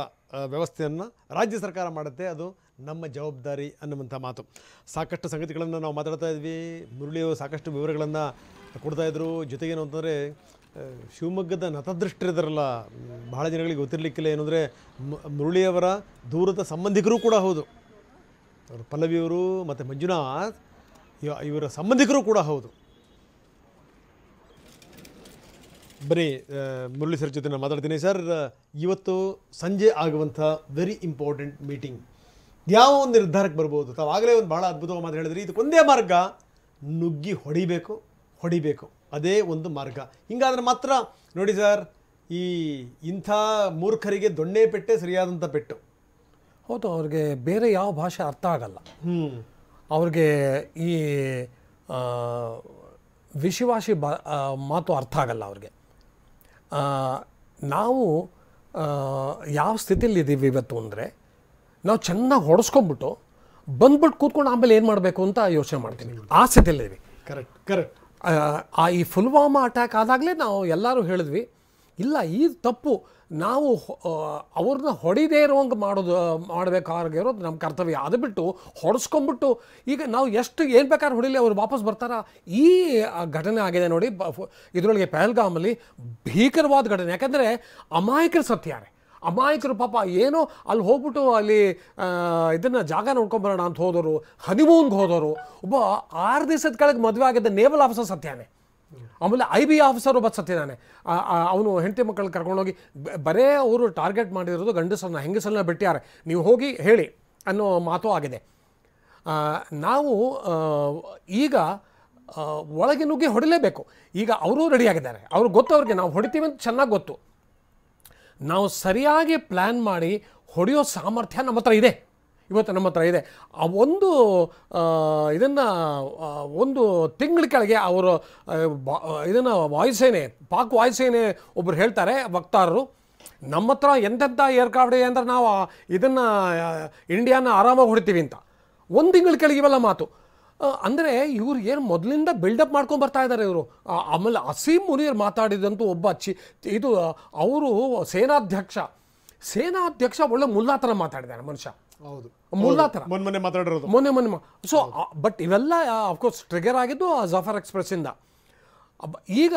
A: ವ್ಯವಸ್ಥೆಯನ್ನು ರಾಜ್ಯ ಸರ್ಕಾರ ಮಾಡುತ್ತೆ, ಅದು ನಮ್ಮ ಜವಾಬ್ದಾರಿ ಅನ್ನುವಂಥ ಮಾತು. ಸಾಕಷ್ಟು ಸಂಗತಿಗಳನ್ನು ನಾವು ಮಾತಾಡ್ತಾ ಇದ್ವಿ. ಮುರಳಿಯವರು ಸಾಕಷ್ಟು ವಿವರಗಳನ್ನು ಕೊಡ್ತಾಯಿದ್ರು. ಜೊತೆಗೇನು ಅಂತಂದರೆ ಶಿವಮೊಗ್ಗದ ನತದೃಷ್ಟರಿದ್ದಾರಲ್ಲ, ಬಹಳ ಜನಗಳಿಗೆ ಗೊತ್ತಿರಲಿಕ್ಕಿಲ್ಲ. ಏನಂದರೆ ಮುರಳಿಯವರ ದೂರದ ಸಂಬಂಧಿಕರು ಕೂಡ ಹೌದು. ಅವರು ಪಲ್ಲವಿಯವರು ಮತ್ತು ಮಂಜುನಾಥ್ ಇವರ ಸಂಬಂಧಿಕರು ಕೂಡ ಹೌದು. ಬನ್ನಿ ಮುರಳಿ ಸರ್ ಜೊತೆ ನಾನು ಮಾತಾಡ್ತೀನಿ. ಸರ್, ಇವತ್ತು ಸಂಜೆ ಆಗುವಂಥ ವೆರಿ ಇಂಪಾರ್ಟೆಂಟ್ ಮೀಟಿಂಗ್, ಯಾವ ಒಂದು ನಿರ್ಧಾರಕ್ಕೆ ಬರ್ಬೋದು? ತಾವು ಆಗಲೇ ಒಂದು ಭಾಳ ಅದ್ಭುತವಾಗಿ ಮಾತು ಹೇಳಿದ್ರಿ. ಇದಕ್ಕೊಂದೇ ಮಾರ್ಗ, ನುಗ್ಗಿ ಹೊಡಿಬೇಕು, ಅದೇ ಒಂದು ಮಾರ್ಗ. ಹಿಂಗಾದ್ರೆ ಮಾತ್ರ ನೋಡಿ ಸರ್, ಇಂಥ ಮೂರ್ಖರಿಗೆ ದೊಣ್ಣೆ ಪೆಟ್ಟೆ ಸರಿಯಾದಂಥ ಪೆಟ್ಟು.
D: ಹೌದು, ಅವ್ರಿಗೆ ಬೇರೆ ಯಾವ ಭಾಷೆ ಅರ್ಥ ಆಗಲ್ಲ. ಅವ್ರಿಗೆ ಈ ವಿಷಿವಾಸಿ ಮಾತು ಅರ್ಥ ಆಗಲ್ಲ ಅವ್ರಿಗೆ. ನಾವು ಯಾವ ಸ್ಥಿತಿಲಿದ್ದೀವಿ ಇವತ್ತು ಅಂದರೆ, ನಾವು ಚೆನ್ನಾಗಿ ಹೊಡೆಸ್ಕೊಂಡ್ಬಿಟ್ಟು ಬಂದ್ಬಿಟ್ಟು ಕೂತ್ಕೊಂಡು ಆಮೇಲೆ ಏನು ಮಾಡಬೇಕು ಅಂತ ಯೋಚನೆ ಮಾಡ್ತೀನಿ. ಆ ಸ್ಥಿತಿಯಲ್ಲಿದ್ದೀವಿ.
A: ಕರೆಕ್ಟ್.
D: ಈ ಪುಲ್ವಾಮಾ ಅಟ್ಯಾಕ್ ಆದಾಗಲೇ ನಾವು ಎಲ್ಲರೂ ಹೇಳಿದ್ವಿ, ಇಲ್ಲ ಈ ತಪ್ಪು, ನಾವು ಅವ್ರನ್ನ ಹೊಡಿದೇ ಇರೋಂಗೆ ಮಾಡಬೇಕಾಗಿರೋದು ನಮ್ಮ ಕರ್ತವ್ಯ. ಅದು ಬಿಟ್ಟು ಹೊಡೆಸ್ಕೊಂಡ್ಬಿಟ್ಟು ಈಗ ನಾವು ಎಷ್ಟು ಏನು ಬೇಕಾದ್ರೆ ಹೊಡಿಲಿ ಅವ್ರು ವಾಪಸ್ ಬರ್ತಾರ. ಈ ಘಟನೆ ಆಗಿದೆ ನೋಡಿ ಇದರೊಳಗೆ ಪಹಲ್ಗಾಮಲ್ಲಿ, ಭೀಕರವಾದ ಘಟನೆ. ಯಾಕಂದರೆ ಅಮಾಯಕರು ಸತ್ಯಾರೆ, ಅಮಾಯಕರು ಪಾಪ ಏನೋ ಅಲ್ಲಿ ಹೋಗ್ಬಿಟ್ಟು ಅಲ್ಲಿ ಇದನ್ನು ಜಾಗ ನೋಡ್ಕೊಂಬರೋಣ ಅಂತ ಹೋದವರು, ಹನಿಮೂನ್ಗೆ ಹೋದವರು. ಒಬ್ಬ 6 ದಿವಸದ ಕೆಳಗೆ ಮದುವೆ ಆಗಿದ್ದ ನೇವಲ್ ಆಫೀಸರ್ ಸತ್ಯಾನೆ. ಆಮೇಲೆ IB ಆಫೀಸರ್ ಒಬ್ಬ ಸತ್ಯನಾನೆ. ಅವನು ಹೆಂಡತಿ ಮಕ್ಕಳು ಕರ್ಕೊಂಡೋಗಿ ಬರೇ ಅವರು ಟಾರ್ಗೆಟ್ ಮಾಡಿರೋದು ಗಂಡಸರನ್ನ, ಹೆಂಗಸರನ್ನ ಬಿಟ್ಟಿದ್ದಾರೆ, ನೀವು ಹೋಗಿ ಹೇಳಿ ಅನ್ನೋ ಮಾತು ಆಗಿದೆ. ನಾವು ಈಗ ಒಳಗೆ ನುಗ್ಗಿ ಹೊಡಿಲೇಬೇಕು. ಈಗ ಅವರೂ ರೆಡಿಯಾಗಿದ್ದಾರೆ, ಅವ್ರಿಗೆ ಗೊತ್ತು, ಅವ್ರಿಗೆ ನಾವು ಹೊಡಿತೀವಿ ಅಂತ ಚೆನ್ನಾಗಿ ಗೊತ್ತು. ನಾವು ಸರಿಯಾಗಿ ಪ್ಲ್ಯಾನ್ ಮಾಡಿ ಹೊಡೆಯೋ ಸಾಮರ್ಥ್ಯ ನಮ್ಮ ಹತ್ರ ಇದೆ, ಇವತ್ತು ನಮ್ಮ ಹತ್ರ ಇದೆ. ಒಂದು ಇದನ್ನು ಒಂದು ತಿಂಗಳ ಕೆಳಗೆ ಅವರು ಇದನ್ನು ವಾಯುಸೇನೆ, ಪಾಕ್ ವಾಯುಸೇನೆ ಒಬ್ಬರು ಹೇಳ್ತಾರೆ ವಕ್ತಾರರು, ನಮ್ಮ ಹತ್ರ ಎಂತೆಂಥ ಏರ್ಕ್ರಾಫ್ಟ್ ಇದೆ ಅಂದರೆ ನಾವು ಇದನ್ನು ಇಂಡಿಯಾನ ಆರಾಮಾಗಿ ಹೊಡಿತೀವಿ ಅಂತ. ಒಂದು ತಿಂಗಳ ಕೆಳಗೆ ಇವೆಲ್ಲ ಮಾತು. ಅಂದರೆ ಇವ್ರು ಏನು ಮೊದಲಿಂದ ಬಿಲ್ಡಪ್ ಮಾಡ್ಕೊಂಡು ಬರ್ತಾ ಇದ್ದಾರೆ ಇವರು. ಆಮೇಲೆ ಅಸೀಮ್ ಮುನೀರ್ ಮಾತಾಡಿದಂತೂ ಒಬ್ಬ ಇದು ಅವರು ಸೇನಾಧ್ಯಕ್ಷ ಒಳ್ಳೆ ಮುಲ್ಲಾ ಥರ ಮಾತಾಡಿದ್ದಾನೆ ಮನುಷ್ಯ.
A: ಹೌದು,
D: ಮುಲ್ಲಾ ಥರ
A: ಮೊನ್ನೆ ಮಾತಾಡಿರೋದು,
D: ಮೊನ್ನೆ. ಸೊ ಬಟ್ ಇವೆಲ್ಲ ಅಫ್ಕೋರ್ಸ್ ಟ್ರಿಗರ್ ಆಗಿದ್ದು ಜಫರ್ ಎಕ್ಸ್ಪ್ರೆಸ್ಸಿಂದ. ಈಗ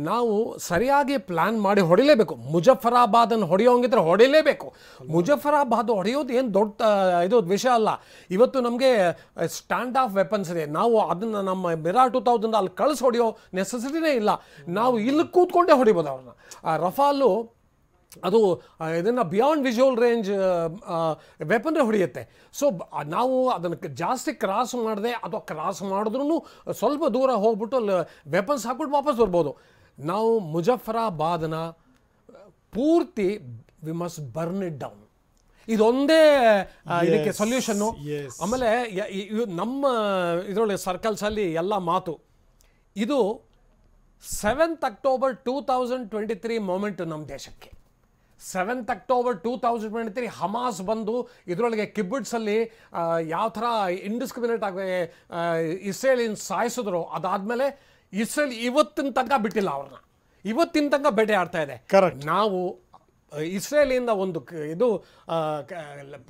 D: ನಾವು ಸರಿಯಾಗಿ ಪ್ಲ್ಯಾನ್ ಮಾಡಿ ಹೊಡಿಲೇಬೇಕು. ಮುಜಫರಾಬಾದನ್ನು ಹೊಡೆಯೋಂಗಿದ್ರೆ ಹೊಡಿಲೇಬೇಕು. ಮುಜಫರಾಬಾದ್ ಹೊಡೆಯೋದು ಏನು ದೊಡ್ಡ ಇದು ವಿಷಯ ಅಲ್ಲ. ಇವತ್ತು ನಮಗೆ ಸ್ಟ್ಯಾಂಡ್ ಆಫ್ ವೆಪನ್ಸ್ ಇದೆ, ನಾವು ಅದನ್ನು ನಮ್ಮ ಮಿರಾ 2000 ಅಲ್ಲಿ ಕಳಿಸಿ ಹೊಡೆಯೋ ನೆಸೆಸಿಟಿನೇ ಇಲ್ಲ. ನಾವು ಇಲ್ಲಿ ಕೂತ್ಕೊಂಡೇ ಹೊಡಿಬೋದು ಅವ್ರನ್ನ. ರಫಾಲು ಅದು ಇದನ್ನು ಬಿಯಾಂಡ್ ವಿಜುವಲ್ ರೇಂಜ್ ವೆಪನ್ರೆ ಹೊಡೆಯುತ್ತೆ. ಸೊ ನಾವು ಅದನ್ನು ಜಾಸ್ತಿ ಕ್ರಾಸ್ ಮಾಡದೆ, ಅಥವಾ ಕ್ರಾಸ್ ಮಾಡಿದ್ರೂ ಸ್ವಲ್ಪ ದೂರ ಹೋಗ್ಬಿಟ್ಟು ಅಲ್ಲಿ ವೆಪನ್ಸ್ ಹಾಕ್ಬಿಟ್ಟು ವಾಪಸ್ ಬರ್ಬೋದು. ನಾವು ಮುಜಫರಾಬಾದ್ನ ಪೂರ್ತಿ we must burn it down. ಇದೊಂದೇ ಇದಕ್ಕೆ ಸೊಲ್ಯೂಷನ್ನು. ಆಮೇಲೆ ನಮ್ಮ ಇದರೊಳಗೆ ಸರ್ಕಲ್ಸಲ್ಲಿ ಎಲ್ಲ ಮಾತು ಇದು 7th October 2023 ಮೂಮೆಂಟು ನಮ್ಮ ದೇಶಕ್ಕೆ. 7th October 2023 ಹಮಾಸ್ ಬಂದು ಇದರೊಳಗೆ ಕಿಬ್ಬುಟ್ಸಲ್ಲಿ ಯಾವ ಥರ ಇಂಡಿಸ್ಕ್ರಿಮಿನೇಟ್ ಆಗಿ ಇಸ್ರೇಲಿನ ಸಾಯಿಸಿದ್ರು. ಅದಾದಮೇಲೆ ಇಸ್ರೇಲ್ ಇವತ್ತಿನ ತನಕ ಬಿಟ್ಟಿಲ್ಲ, ಅವ್ರನ್ನ ಇವತ್ತಿನ ತನಕ ಬೇಟೆ ಆಡ್ತಾ ಇದೆ. ನಾವು ಇಸ್ರೇಲಿಂದ ಒಂದು ಇದು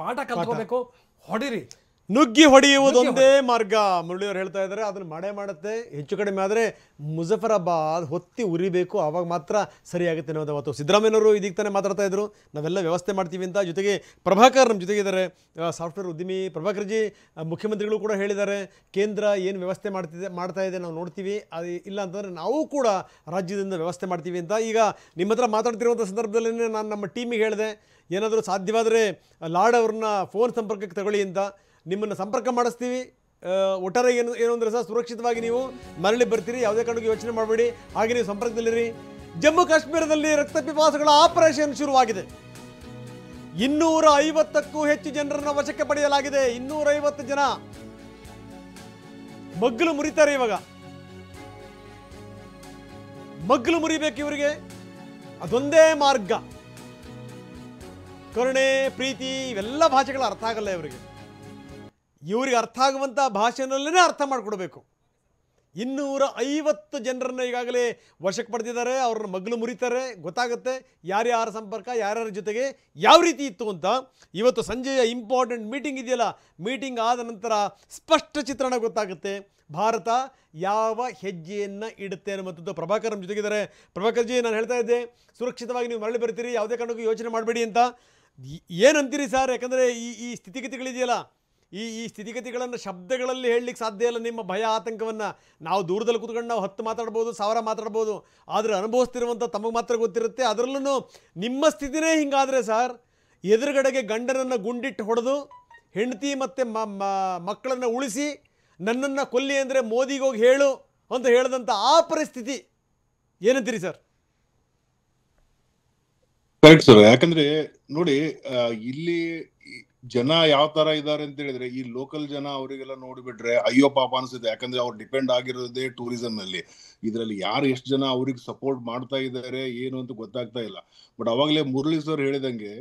D: ಪಾಠ ಕಲ್ತ್ಕೋಬೇಕು. ಹೊಡಿರಿ,
A: ನುಗ್ಗಿ ಹೊಡೆಯುವುದೊಂದೇ ಮಾರ್ಗ. ಮುರಳಿಯವರು ಹೇಳ್ತಾ ಇದ್ದಾರೆ, ಅದನ್ನು ಮಾಡೇ ಮಾಡುತ್ತೆ. ಹೆಚ್ಚು ಕಡಿಮೆ ಆದರೆ ಮುಜಫರಾಬಾದ್ ಹೊತ್ತಿ ಉರಿಬೇಕು, ಆವಾಗ ಮಾತ್ರ ಸರಿಯಾಗುತ್ತೆ ಅನ್ನೋದು. ಅವತ್ತು ಸಿದ್ದರಾಮಯ್ಯನವರು ಇದೀಗ ತಾನೇ ಮಾತಾಡ್ತಾ ಇದ್ರು, ನಾವೆಲ್ಲ ವ್ಯವಸ್ಥೆ ಮಾಡ್ತೀವಿ ಅಂತ. ಜೊತೆಗೆ ಪ್ರಭಾಕರ್ ನಮ್ಮ ಜೊತೆಗಿದ್ದಾರೆ, ಸಾಫ್ಟ್ವೇರ್ ಉದ್ಯಮಿ ಪ್ರಭಾಕರ್ಜಿ. ಮುಖ್ಯಮಂತ್ರಿಗಳು ಕೂಡ ಹೇಳಿದ್ದಾರೆ, ಕೇಂದ್ರ ಏನು ವ್ಯವಸ್ಥೆ ಮಾಡ್ತಾ ಇದೆ ನಾವು ನೋಡ್ತೀವಿ, ಅದು ಇಲ್ಲ ಅಂತಂದರೆ ನಾವು ಕೂಡ ರಾಜ್ಯದಿಂದ ವ್ಯವಸ್ಥೆ ಮಾಡ್ತೀವಿ ಅಂತ. ಈಗ ನಿಮ್ಮ ಹತ್ರ ಮಾತಾಡ್ತಿರುವಂಥ ಸಂದರ್ಭದಲ್ಲಿ ನಾನು ನಮ್ಮ ಟೀಮಿಗೆ ಹೇಳಿದೆ, ಏನಾದರೂ ಸಾಧ್ಯವಾದರೆ ಲಾಡ್ ಅವ್ರನ್ನ ಫೋನ್ ಸಂಪರ್ಕಕ್ಕೆ ತಗೊಳ್ಳಿ ಅಂತ. ನಿಮ್ಮನ್ನು ಸಂಪರ್ಕ ಮಾಡಿಸ್ತೀವಿ. ಒಟ್ಟಾರೆ ಏನು ಅಂದರೆ ಸರ್, ಸುರಕ್ಷಿತವಾಗಿ ನೀವು ಮರಳಿ ಬರ್ತೀರಿ, ಯಾವುದೇ ಕಾರಣಕ್ಕೂ ಯೋಚನೆ ಮಾಡಬೇಡಿ. ಹಾಗೆ ನೀವು ಸಂಪರ್ಕದಲ್ಲಿರಿ. ಜಮ್ಮು ಕಾಶ್ಮೀರದಲ್ಲಿ ರಕ್ತ ಪಿಪಾಸುಗಳ ಆಪರೇಷನ್ ಶುರುವಾಗಿದೆ. 250ಕ್ಕೂ ಹೆಚ್ಚು ಜನರನ್ನು ವಶಕ್ಕೆ ಪಡೆಯಲಾಗಿದೆ. 250 ಜನ ಮಗ್ಗಲು ಮುರಿತಾರೆ. ಇವಾಗ ಮಗ್ಗಲು ಮುರಿಬೇಕು ಇವರಿಗೆ, ಅದೊಂದೇ ಮಾರ್ಗ. ಕರುಣೆ, ಪ್ರೀತಿ ಇವೆಲ್ಲ ಭಾಷೆಗಳ ಅರ್ಥ ಆಗಲ್ಲ ಇವರಿಗೆ. ಇವರಿಗೆ ಅರ್ಥ ಆಗುವಂಥ ಭಾಷೆನಲ್ಲೇ ಅರ್ಥ ಮಾಡಿಕೊಡ್ಬೇಕು. 250 ಜನರನ್ನು ಈಗಾಗಲೇ ವಶಕ್ಕೆ ಪಡೆದಿದ್ದಾರೆ. ಅವ್ರನ್ನ ಮಗ್ಗಲು ಮುರಿತಾರೆ, ಗೊತ್ತಾಗುತ್ತೆ ಯಾರ್ಯಾರ ಸಂಪರ್ಕ ಯಾರ್ಯಾರ ಜೊತೆಗೆ ಯಾವ ರೀತಿ ಇತ್ತು ಅಂತ. ಇವತ್ತು ಸಂಜೆಯ ಇಂಪಾರ್ಟೆಂಟ್ ಮೀಟಿಂಗ್ ಇದೆಯಲ್ಲ, ಮೀಟಿಂಗ್ ಆದ ನಂತರ ಸ್ಪಷ್ಟ ಚಿತ್ರಣ ಗೊತ್ತಾಗುತ್ತೆ. ಭಾರತ ಯಾವ ಹೆಜ್ಜೆಯನ್ನು ಇಡುತ್ತೆ ಅನ್ನುವಂಥದ್ದು. ಪ್ರಭಾಕರ್ ನಮ್ಮ ಜೊತೆಗಿದ್ದಾರೆ. ಪ್ರಭಾಕರ್ಜಿ, ನಾನು ಹೇಳ್ತಾ ಇದ್ದೆ, ಸುರಕ್ಷಿತವಾಗಿ ನೀವು ಮರಳಿ ಬರ್ತೀರಿ, ಯಾವುದೇ ಕಾರಣಕ್ಕೂ ಯೋಚನೆ ಮಾಡಬೇಡಿ ಅಂತ. ಏನಂತೀರಿ ಸರ್? ಯಾಕಂದರೆ ಈ ಸ್ಥಿತಿಗತಿಗಳಿದೆಯಲ್ಲ, ಈ ಸ್ಥಿತಿಗತಿಗಳನ್ನು ಶಬ್ದಗಳಲ್ಲಿ ಹೇಳಲಿಕ್ಕೆ ಸಾಧ್ಯ ಇಲ್ಲ. ನಿಮ್ಮ ಭಯ, ಆತಂಕವನ್ನು ನಾವು ದೂರದಲ್ಲಿ ಕೂತ್ಕೊಂಡು ನಾವು 10 ಮಾತಾಡ್ಬೋದು, 1000 ಮಾತಾಡ್ಬೋದು, ಆದರೆ ಅನುಭವಿಸ್ತಿರುವಂಥ ತಮಗೆ ಮಾತ್ರ ಗೊತ್ತಿರುತ್ತೆ. ಅದರಲ್ಲೂ ನಿಮ್ಮ ಸ್ಥಿತಿನೇ ಹಿಂಗಾದರೆ ಸರ್, ಎದುರುಗಡೆಗೆ ಗಂಡನನ್ನು ಗುಂಡಿಟ್ಟು ಹೊಡೆದು ಹೆಂಡತಿ ಮತ್ತು ಮಕ್ಕಳನ್ನು ಉಳಿಸಿ ನನ್ನನ್ನು ಕೊಲ್ಲಿ ಅಂದರೆ ಮೋದಿಗೆ ಹೋಗಿ ಹೇಳು ಅಂತ ಹೇಳಿದಂಥ ಆ ಪರಿಸ್ಥಿತಿ ಏನಂತೀರಿ ಸರ್?
B: Correct sir. ಯಾಕಂದ್ರೆ ನೋಡಿ, ಇಲ್ಲಿ ಜನ ಯಾವ ತರ ಇದಾರೆ ಅಂತ ಹೇಳಿದ್ರೆ, ಈ ಲೋಕಲ್ ಜನ ಅವರಿಗೆಲ್ಲ ನೋಡಿಬಿಟ್ರೆ ಅಯ್ಯೋ ಪಾಪ ಅನ್ಸುತ್ತೆ. ಯಾಕಂದ್ರೆ ಅವ್ರು ಡಿಪೆಂಡ್ ಆಗಿರೋದೇ ಟೂರಿಸಂ ನಲ್ಲಿ. ಇದರಲ್ಲಿ ಯಾರು ಎಷ್ಟು ಜನ ಅವ್ರಿಗೆ ಸಪೋರ್ಟ್ ಮಾಡ್ತಾ ಇದ್ದಾರೆ ಏನು ಅಂತ ಗೊತ್ತಾಗ್ತಾ ಇಲ್ಲ. ಬಟ್ ಅವಾಗಲೇ ಮುರಳಿ ಸರ್ ಹೇಳಿದಂಗೆ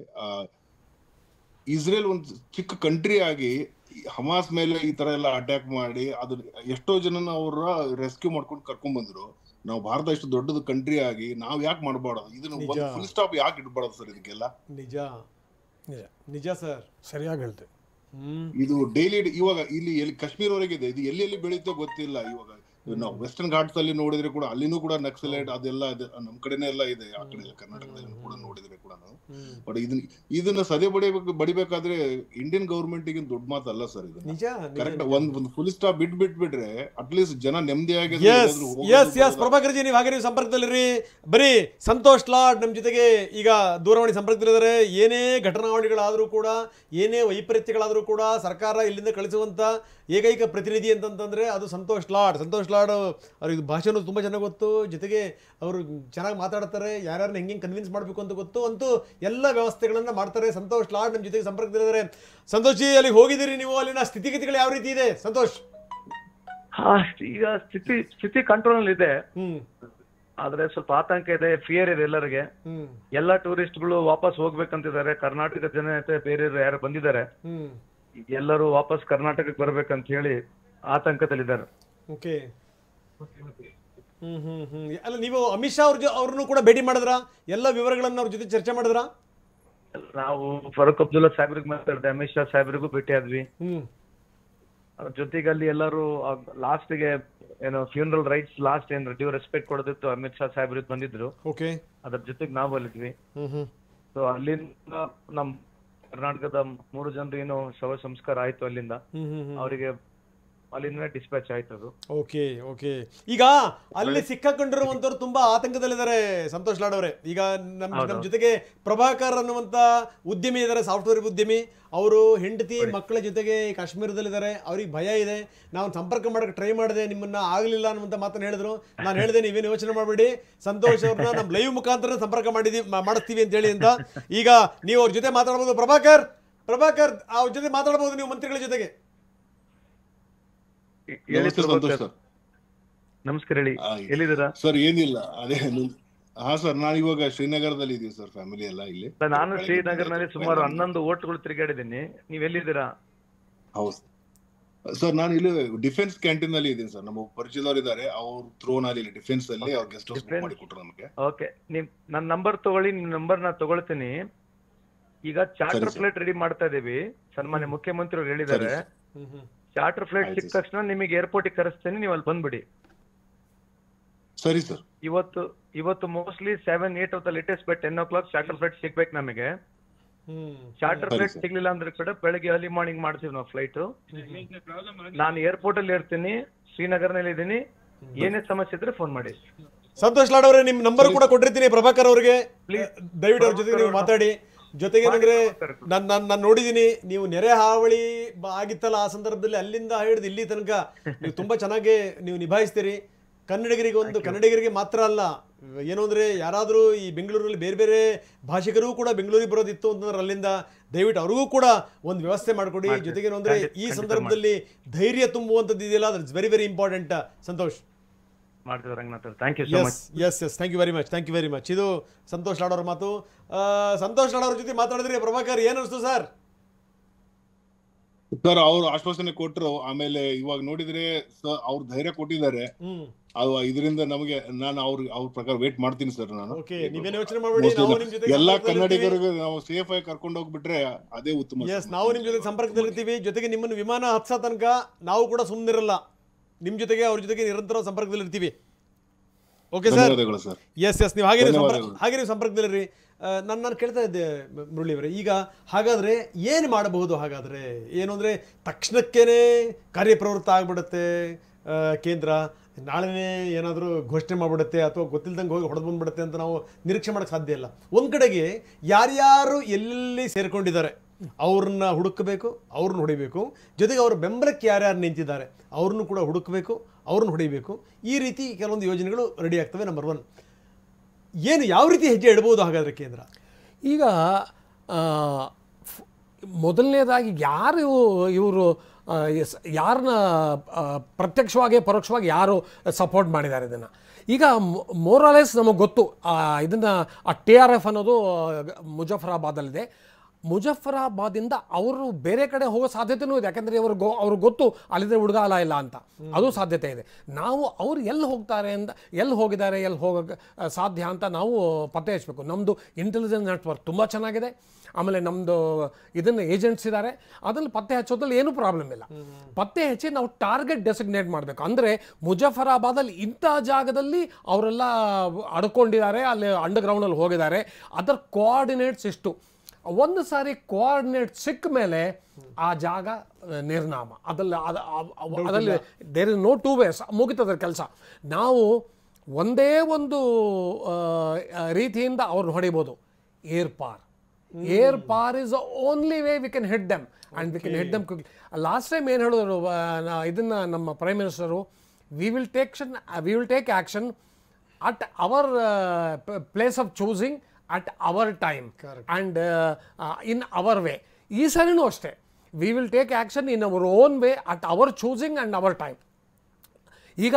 B: ಇಸ್ರೇಲ್ ಒಂದು ಚಿಕ್ಕ ಕಂಟ್ರಿ ಆಗಿ ಹಮಾಸ್ ಮೇಲೆ ಈ ತರ ಎಲ್ಲ ಅಟ್ಯಾಕ್ ಮಾಡಿ ಅದು ಎಷ್ಟೋ ಜನನ ಅವ್ರ ರೆಸ್ಕ್ಯೂ ಮಾಡ್ಕೊಂಡು ಕರ್ಕೊಂಡ್ ಬಂದ್ರು. ನಾವು ಭಾರತ ಇಷ್ಟು ದೊಡ್ಡದು ಕಂಟ್ರಿ ಆಗಿ ನಾವ್ ಯಾಕೆ ಮಾಡಬಾರ್ದು? ಇದನ್ನ ಒಂದು ಫುಲ್ ಸ್ಟಾಪ್ ಯಾಕೆ ಇಡಬಾರ್ದು ಸರ್ ಇದಕ್ಕೆಲ್ಲ?
A: ನಿಜ ನಿಜ ನಿಜ ಸರ್,
D: ಸರಿಯಾಗಿ ಹೇಳ್ತೀವಿ.
B: ಇದು ಡೈಲಿ ಇವಾಗ ಇಲ್ಲಿ ಎಲ್ಲಿ ಕಾಶ್ಮೀರವರೆಗೆ ಇದೆ, ಇದು ಎಲ್ಲಿ ಬೆಳೀತೋ ಗೊತ್ತಿಲ್ಲ. ಇವಾಗ ನಾವು ವೆಸ್ಟರ್ನ್ ಘಾಟ್ಸ್ ಅಲ್ಲಿ ನೋಡಿದ್ರೆ ಕೂಡ ಅಲ್ಲಿನೂ ಕೂಡ ನಕ್ಸಲೈಟ್ ಅದೆಲ್ಲ ನಮ್ ಕಡೆನೇ ಎಲ್ಲ ಇದೆ, ಆ ಕಡೆ ಕರ್ನಾಟಕದಲ್ಲಿ ಕೂಡ ನೋಡಿದ್ರೆ ಕೂಡ ನಾವು. ಬಟ್ ಇದನ್ನ ಸದೆ ಬಡಿಬೇಕಾದ್ರೆ ಇಂಡಿಯನ್ ಗವರ್ಮೆಂಟ್ ಗೆ ದೊಡ್ಡ ಮಾತಲ್ಲ ಸರ್ ಇದು. ಕರೆಕ್ಟ್ ಒಂದು ಫುಲ್ ಸ್ಟಾಪ್ ಬಿಟ್ಬಿಟ್ರೆ ಅಟ್ಲೀಸ್ಟ್ ಜನ ನೆಮ್ಮದಿಯಾಗಿ.
A: ಪ್ರಭಾಕರ್ ಜಿ, ನೀವು ಹಾಗೆ ನೀವು ಸಂಪರ್ಕದಲ್ಲಿರಿ. ಬರೀ ಸಂತೋಷ್ ಲಾಡ್ ನಮ್ಮ ಜೊತೆಗೆ ಈಗ ದೂರವಾಣಿ ಸಂಪರ್ಕದಲ್ಲಿದ್ದಾರೆ. ಏನೇ ಘಟನಾವಳಿಗಳಾದ್ರೂ ಕೂಡ, ಏನೇ ವೈಪರೀತ್ಯಗಳಾದ್ರೂ ಕೂಡ ಸರ್ಕಾರ ಇಲ್ಲಿಂದ ಕಳಿಸುವಂತ ಏಕೈಕ ಪ್ರತಿನಿಧಿ ಅಂತಂತಂದ್ರೆ ಅದು ಸಂತೋಷ್ ಲಾಡ್. ಸಂತೋಷ್ ಲಾಡ್ ಅವ್ರಿಗೆ ಭಾಷೆನೂ ತುಂಬ ಚೆನ್ನಾಗಿ ಗೊತ್ತು, ಜೊತೆಗೆ ಅವರು ಚೆನ್ನಾಗಿ ಮಾತಾಡ್ತಾರೆ, ಯಾರ್ಯಾರನ್ನ ಹೆಂಗೆ ಕನ್ವಿನ್ಸ್ ಮಾಡಬೇಕು ಅಂತ ಗೊತ್ತು, ಅಂತೂ ಎಲ್ಲ ವ್ಯವಸ್ಥೆಗಳನ್ನ ಮಾಡ್ತಾರೆ. ಸಂತೋಷ್ ಲಾಡ್ ನಮ್ಮ ಜೊತೆಗೆ ಸಂಪರ್ಕದಲ್ಲಿದ್ದಾರೆ. ಸಂತೋಷ್ ಜಿ, ಅಲ್ಲಿ ಹೋಗಿದ್ದೀರಿ ನೀವು, ಅಲ್ಲಿನ ಸ್ಥಿತಿಗತಿಗಳು ಯಾವ ರೀತಿ ಇದೆ ಸಂತೋಷ್?
I: ಈಗ ಸ್ಥಿತಿ ಕಂಟ್ರೋಲ್ ನಲ್ಲಿ ಇದೆ, ಆದ್ರೆ ಸ್ವಲ್ಪ ಆತಂಕ ಇದೆ, ಫಿಯರ್ ಇದೆ ಎಲ್ಲರಿಗೆ. ಎಲ್ಲಾ ಟೂರಿಸ್ಟ್ಗಳು ವಾಪಸ್ ಹೋಗ್ಬೇಕಂತಿದ್ದಾರೆ. ಕರ್ನಾಟಕ ಜನತೆ ಬೇರೆ ಯಾರು ಬಂದಿದ್ದಾರೆ, ಎಲ್ಲರೂ ವಾಪಸ್ ಕರ್ನಾಟಕಕ್ಕೆ ಬರ್ಬೇಕಂತ ಹೇಳಿ ಆತಂಕದಲ್ಲಿದ್ದಾರೆ.
A: ಓಕೆ. ಅಲ್ಲ, ನೀವು ಅಮಿತ್ ಶಾ ಅವ್ರನ್ನು ಕೂಡ ಭೇಟಿ ಮಾಡಿದ್ರ? ಎಲ್ಲ ವಿವರಗಳನ್ನ ಅವ್ರ ಜೊತೆ ಚರ್ಚೆ ಮಾಡಿದ್ರ?
I: ನಾವು ಫರೂಕ್ ಅಬ್ದುಲ್ಲಾ ಸಾಹೇಬ್ರಿಗೆ ಮಾತಾಡಿದೆ, ಅಮಿತ್ ಶಾ ಸಾಹೇಬ್ರಿಗೂ ಭೇಟಿ ಆದ್ವಿ. ಅದ್ರ ಜೊತೆಗೆ ಅಲ್ಲಿ ಎಲ್ಲರೂ ಲಾಸ್ಟ್ಗೆ ಏನೋ ಫ್ಯೂನರಲ್ ರೈಟ್ಸ್ ಲಾಸ್ಟ್ ಏನ್ ಡ್ಯೂ ರೆಸ್ಪೆಕ್ಟ್ ಕೊಡೋದಿತ್ತು, ಅಮಿತ್ ಶಾ ಸಾಹೇಬ್ರಿಗೆ ಬಂದಿದ್ರು. ಅದ್ರ ಜೊತೆಗೆ ನಾವು ಅಲ್ಲಿದ್ವಿ. ಸೊ ಅಲ್ಲಿಂದ ನಮ್ ಕರ್ನಾಟಕದ 3 ಜನರು ಏನೋ ಶವ ಸಂಸ್ಕಾರ ಆಯ್ತು. ಅಲ್ಲಿಂದ ಅವರಿಗೆ ಅಲ್ಲಿಂದ ಡಿಸ್ಪ್ಯಾಚ್ ಆಯ್ತು ಅದು.
A: Okay okay. ಈಗ ಅಲ್ಲಿ ಸಿಕ್ಕಾಕೊಂಡಿರುವಂತವ್ರು ತುಂಬಾ ಆತಂಕದಲ್ಲಿದ್ದಾರೆ ಸಂತೋಷ್ ಲಾಡ್ ಅವರೇ. ಈಗ ನಮ್ಮ ಜೊತೆಗೆ ಪ್ರಭಾಕರ್ ಅನ್ನುವಂತ ಉದ್ಯಮಿ ಇದ್ದಾರೆ, ಸಾಫ್ಟ್ವೇರ್ ಉದ್ಯಮಿ. ಅವರು ಹೆಂಡತಿ ಮಕ್ಕಳ ಜೊತೆಗೆ ಕಾಶ್ಮೀರದಲ್ಲಿದ್ದಾರೆ. ಅವ್ರಿಗೆ ಭಯ ಇದೆ. ನಾವು ಸಂಪರ್ಕ ಮಾಡಕ್ಕೆ ಟ್ರೈ ಮಾಡಿದೆ, ನಿಮ್ಮನ್ನ ಆಗಲಿಲ್ಲ ಅನ್ನುವಂತ ಮಾತನ್ನ ಹೇಳಿದ್ರು. ನಾನು ಹೇಳಿದೆ, ನೀವೇನು ಯೋಚನೆ ಮಾಡಬೇಡಿ, ಸಂತೋಷ್ ಅವ್ರನ್ನ ನಮ್ಮ ಲೈವ್ ಮುಖಾಂತರ ಸಂಪರ್ಕ ಮಾಡಿಸ್ತೀವಿ ಅಂತ ಹೇಳಿ ಅಂತ. ಈಗ ನೀವು ಅವ್ರ ಜೊತೆ ಮಾತಾಡಬಹುದು. ಪ್ರಭಾಕರ್ ಅವ್ರ ಜೊತೆ ಮಾತಾಡಬಹುದು ನೀವು, ಮಂತ್ರಿಗಳ ಜೊತೆಗೆ.
I: ನಮಸ್ಕಾರ, ಹೇಳಿ, ಎಲ್ಲಿದ್ದೀರಾ
B: ಸರ್? ಏನಿಲ್ಲ, ಅದೇ ಸರ್, ನಾನು ಇವಾಗ ಶ್ರೀನಗರದಲ್ಲಿ ಇದೀವಿ ಸರ್, ಫ್ಯಾಮಿಲಿ ಎಲ್ಲ ಇಲ್ಲಿ.
I: ನಾನು ಶ್ರೀನಗರ್ನಲ್ಲಿ ಸುಮಾರು 11 ಓಟ್ಗಳು ತಿರುಗಾಡಿದ್ದೀನಿ. ನೀವ್ ಎಲ್ಲಿದ್ದೀರಾ?
B: ಹೌದು ಸರ್, ನಾನು ಇಲ್ಲಿ ಡಿಫೆನ್ಸ್ ಕ್ಯಾಂಟೀನ್ ಅಲ್ಲಿ ಇದ್ದೀನಿ ಸರ್. ನಮ್ಮ ಪರಿಚಯದವ್ರು ಇದ್ದಾರೆ, ಅವ್ರ ಥ್ರೋನಲ್ಲಿ ಡಿಫೆನ್ಸ್ ಅಲ್ಲಿ ಅವ್ರ ಗೆಸ್ಟ್ ಹೌಸ್ ಮಾಡಿ ಕೊಟ್ಟರು ನಮಗೆ.
I: ಓಕೆ, ನನ್ನ ನಂಬರ್ ತಗೊಳ್ಳಿ, ನಿಮ್ ನಂಬರ್ ನಾ ತಗೊಳ್ತೀನಿ. ಈಗ ಚಾರ್ಟರ್ ಫ್ಲೈಟ್ ರೆಡಿ ಮಾಡ್ತಾ ಇದೀವಿ, ಸನ್ಮಾನ್ಯ ಮುಖ್ಯಮಂತ್ರಿ ಹೇಳಿದ್ದಾರೆ. ಚಾರ್ಟರ್ ಫ್ಲೈಟ್ ಸಿಕ್ಕ ತಕ್ಷಣ ನಿಮಗೆ ಏರ್ಪೋರ್ಟ್ ಕರೆಸ್ತೇನೆ, ನೀವು ಅಲ್ಲಿ ಬಂದ್ಬಿಡಿ.
B: ಸರಿ ಸರ್.
I: ಇವತ್ತು mostly 7-8 of the latest by 10 o'clock charter flight ಸಿಗ್ಬೇಕು ನಮಗೆ. ಚಾರ್ಟರ್ ಫ್ಲೈಟ್ ಸಿಗ್ಲಿಲ್ಲ ಅಂದ್ರೆ ಕೂಡ ಬೆಳಗ್ಗೆ ಅರ್ಲಿ ಮಾರ್ನಿಂಗ್ ಮಾಡ್ತೀವಿ ನಾವು ಫ್ಲೈಟ್. ನಾನು ಏರ್ಪೋರ್ಟ್ ಅಲ್ಲಿ ಇರ್ತೀನಿ, ಶ್ರೀನಗರ್ನಲ್ಲಿ ಇದ್ದೀನಿ. ಏನೇ ಸಮಸ್ಯೆ ಇದ್ರೆ ಫೋನ್ ಮಾಡಿ.
A: ಸಂತೋಷ್ ಲಾಡ್ ಅವರೇ, ನಿಮ್ ನಂಬರ್ ಕೂಡ ಕೊಟ್ಟಿರ್ತೀನಿ ಪ್ರಭಾಕರ್ ಅವ್ರಿಗೆ, ದಯವಿಟ್ಟು ಅವ್ರ ಜೊತೆಗೆ ನೀವು ಮಾತಾಡಿ. ಜೊತೆಗೆ ಏನಂದ್ರೆ ನಾನು ನೋಡಿದೀನಿ, ನೀವು ನೆರೆ ಹಾವಳಿ ಆಗಿತ್ತಲ್ಲ, ಆ ಸಂದರ್ಭದಲ್ಲಿ ಅಲ್ಲಿಂದ ಹಿಡಿದು ಇಲ್ಲಿ ತನಕ ನೀವು ತುಂಬಾ ಚೆನ್ನಾಗಿ ನೀವು ನಿಭಾಯಿಸ್ತೀರಿ. ಕನ್ನಡಿಗರಿಗೆ ಮಾತ್ರ ಅಲ್ಲ, ಏನು ಅಂದ್ರೆ ಯಾರಾದರೂ ಈ ಬೆಂಗಳೂರಲ್ಲಿ ಬೇರೆ ಬೇರೆ ಭಾಷಿಕರು ಕೂಡ ಬೆಂಗಳೂರಿಗೆ ಬರೋದಿತ್ತು ಅಂತಂದ್ರೆ ಅಲ್ಲಿಂದ ದಯವಿಟ್ಟು ಅವ್ರಿಗೂ ಕೂಡ ಒಂದು ವ್ಯವಸ್ಥೆ ಮಾಡಿಕೊಡಿ. ಜೊತೆಗೆ ಏನು ಅಂದ್ರೆ ಈ ಸಂದರ್ಭದಲ್ಲಿ ಧೈರ್ಯ ತುಂಬುವಂಥದ್ದು ಇದೆಯಲ್ಲ, that's very very important. Santosh,
I: thank
A: you very much. ಇದು ಸಂತೋಷ್ ಲಾಡ್ ಅವರ ಮಾತು. ಸಂತೋಷ್ ಲಾಡ್ ಅವ್ರ ಜೊತೆ ಮಾತಾಡಿದ್ರಿ. ಪ್ರಭಾಕರ್, ಏನ್ ಅನಿಸ್ತು ಸರ್?
B: ಸರ್, ಅವ್ರು ಆಶ್ವಾಸನೆ ಕೊಟ್ಟರು. ಆಮೇಲೆ ಇವಾಗ ನೋಡಿದ್ರೆ ಅವ್ರು ಧೈರ್ಯ ಕೊಟ್ಟಿದ್ದಾರೆ. ಇದರಿಂದ ನಮಗೆ, ನಾನು ಅವ್ರ ಪ್ರಕಾರ ವೇಟ್ ಮಾಡ್ತೀನಿ ಸರ್. ನಾನು ಎಲ್ಲಾ ಕನ್ನಡಿಗರಿಗೆ ನಾವು ಸೇಫ್ ಆಗಿ ಕರ್ಕೊಂಡು ಹೋಗ್ಬಿಟ್ರೆ ಅದೇ ಉತ್ತಮ.
A: ನಾವು ನಿಮ್ ಜೊತೆ ಸಂಪರ್ಕದಲ್ಲಿರ್ತೀವಿ. ಜೊತೆಗೆ ನಿಮ್ಮನ್ನು ವಿಮಾನ ಹತ್ಸೋ ತನಕ ನಾವು ಕೂಡ ಸುಮ್ಮನಿರಲ್ಲ, ನಿಮ್ ಜೊತೆಗೆ ಅವ್ರ ಜೊತೆಗೆ ನಿರಂತರ ಸಂಪರ್ಕದಲ್ಲಿ ಇರ್ತೀವಿ. Okay sir? ಎಸ್, ನೀವು ಹಾಗೆ ನೀವು ಸಂಪರ್ಕದಲ್ಲಿರಿ. ನಾನು ಕೇಳ್ತಾ ಇದ್ದೆ ಮುರಳಿ ಅವರೇ, ಈಗ ಹಾಗಾದ್ರೆ ಏನು ಮಾಡಬಹುದು? ಹಾಗಾದ್ರೆ ಏನು ಅಂದ್ರೆ ತಕ್ಷಣಕ್ಕೇನೆ ಕಾರ್ಯಪ್ರವೃತ್ತ ಆಗ್ಬಿಡುತ್ತೆ ಕೇಂದ್ರ, ನಾಳೆನೇ ಏನಾದರೂ ಘೋಷಣೆ ಮಾಡಿಬಿಡುತ್ತೆ, ಅಥವಾ ಗೊತ್ತಿಲ್ದಂಗೆ ಹೋಗಿ ಹೊಡೆದು ಬಂದ್ಬಿಡುತ್ತೆ ಅಂತ ನಾವು ನಿರೀಕ್ಷೆ ಮಾಡೋಕ್ಕೆ ಸಾಧ್ಯ ಇಲ್ಲ. ಒಂದು ಕಡೆಗೆ ಯಾರ್ಯಾರು ಎಲ್ಲೆಲ್ಲಿ ಸೇರ್ಕೊಂಡಿದ್ದಾರೆ ಅವ್ರನ್ನ ಹುಡುಕಬೇಕು, ಅವ್ರನ್ನ ಹೊಡಿಬೇಕು. ಜೊತೆಗೆ ಅವ್ರ ಬೆಂಬಲಕ್ಕೆ ಯಾರ್ಯಾರು ನಿಂತಿದ್ದಾರೆ ಅವ್ರನ್ನೂ ಕೂಡ ಹುಡುಕಬೇಕು, ಅವ್ರನ್ನ ಹೊಡಿಬೇಕು. ಈ ರೀತಿ ಕೆಲವೊಂದು ಯೋಜನೆಗಳು ರೆಡಿ ಆಗ್ತವೆ. ನಂಬರ್ 1, ಏನು ಯಾವ ರೀತಿ ಹೆಜ್ಜೆ ಇಡಬಹುದು ಹಾಗಾದರೆ ಕೇಂದ್ರ?
D: ಈಗ ಮೊದಲನೇದಾಗಿ ಇವರು ಯಾರನ್ನ ಪ್ರತ್ಯಕ್ಷವಾಗಿ ಪರೋಕ್ಷವಾಗಿ ಯಾರು ಸಪೋರ್ಟ್ ಮಾಡಿದ್ದಾರೆ ಇದನ್ನು? ಈಗ ಮೋರಾಲೆಸ್ ನಮಗೆ ಗೊತ್ತು, ಇದನ್ನು TRF ಅನ್ನೋದು ಮುಜಫರಾಬಾದಲ್ಲಿದೆ. ಮುಜಫರಾಬಾದಿಂದ ಅವರು ಬೇರೆ ಕಡೆ ಹೋಗೋ ಸಾಧ್ಯತೆನೂ ಇದೆ. ಯಾಕಂದರೆ ಅವ್ರಿಗೆ ಗೊತ್ತು ಅಲ್ಲಿದ್ರೆ ಹುಡುಗ ಅಲ್ಲ ಇಲ್ಲ ಅಂತ, ಅದು ಸಾಧ್ಯತೆ ಇದೆ. ನಾವು ಅವ್ರು ಎಲ್ಲಿ ಹೋಗ್ತಾರೆ ಅಂತ, ಎಲ್ಲಿ ಹೋಗಿದ್ದಾರೆ, ಎಲ್ಲಿ ಹೋಗೋಕ್ಕೆ ಸಾಧ್ಯ ಅಂತ ನಾವು ಪತ್ತೆ ಹಚ್ಚಬೇಕು. ನಮ್ಮದು ಇಂಟೆಲಿಜೆನ್ಸ್ ನೆಟ್ವರ್ಕ್ ತುಂಬ ಚೆನ್ನಾಗಿದೆ. ಆಮೇಲೆ ನಮ್ಮದು ಇದನ್ನು ಏಜೆಂಟ್ಸ್ ಇದ್ದಾರೆ, ಅದ್ರಲ್ಲಿ ಪತ್ತೆ ಹಚ್ಚೋದ್ರಲ್ಲಿ ಏನೂ ಪ್ರಾಬ್ಲಮ್ ಇಲ್ಲ. ಪತ್ತೆ ಹಚ್ಚಿ ನಾವು ಟಾರ್ಗೆಟ್ ಡೆಸಿಗ್ನೇಟ್ ಮಾಡಬೇಕು. ಅಂದರೆ ಮುಜಫರಾಬಾದಲ್ಲಿ ಇಂಥ ಜಾಗದಲ್ಲಿ ಅವರೆಲ್ಲ ಅಡ್ಕೊಂಡಿದ್ದಾರೆ, ಅಲ್ಲಿ ಅಂಡರ್ಗ್ರೌಂಡಲ್ಲಿ ಹೋಗಿದ್ದಾರೆ, ಅದರ ಕೋಆರ್ಡಿನೇಟ್ಸ್ ಇಷ್ಟು. ಒಂದು ಸಾರಿ ಕೋಆರ್ಡಿನೇಟ್ ಸಿಕ್ಕ ಮೇಲೆ ಆ ಜಾಗ ನಿರ್ನಾಮ, ಅದರಲ್ಲಿ there is no two ways, ಮುಗಿತದ ಕೆಲಸ. ನಾವು ಒಂದೇ ಒಂದು ರೀತಿಯಿಂದ ಅವ್ರನ್ನ ಹೊಡಿಬೋದು, air power. Air power is the only way we can hit them and we can hit them quickly. Last time ಏನು ಹೇಳಿದ್ರು ಇದನ್ನು ನಮ್ಮ prime minister, we will take action at our place of choosing at our time and in our way. ಈ ಸರಿನೂ ಅಷ್ಟೇ, we will take action in our own way at hour choosing and our time. ಈಗ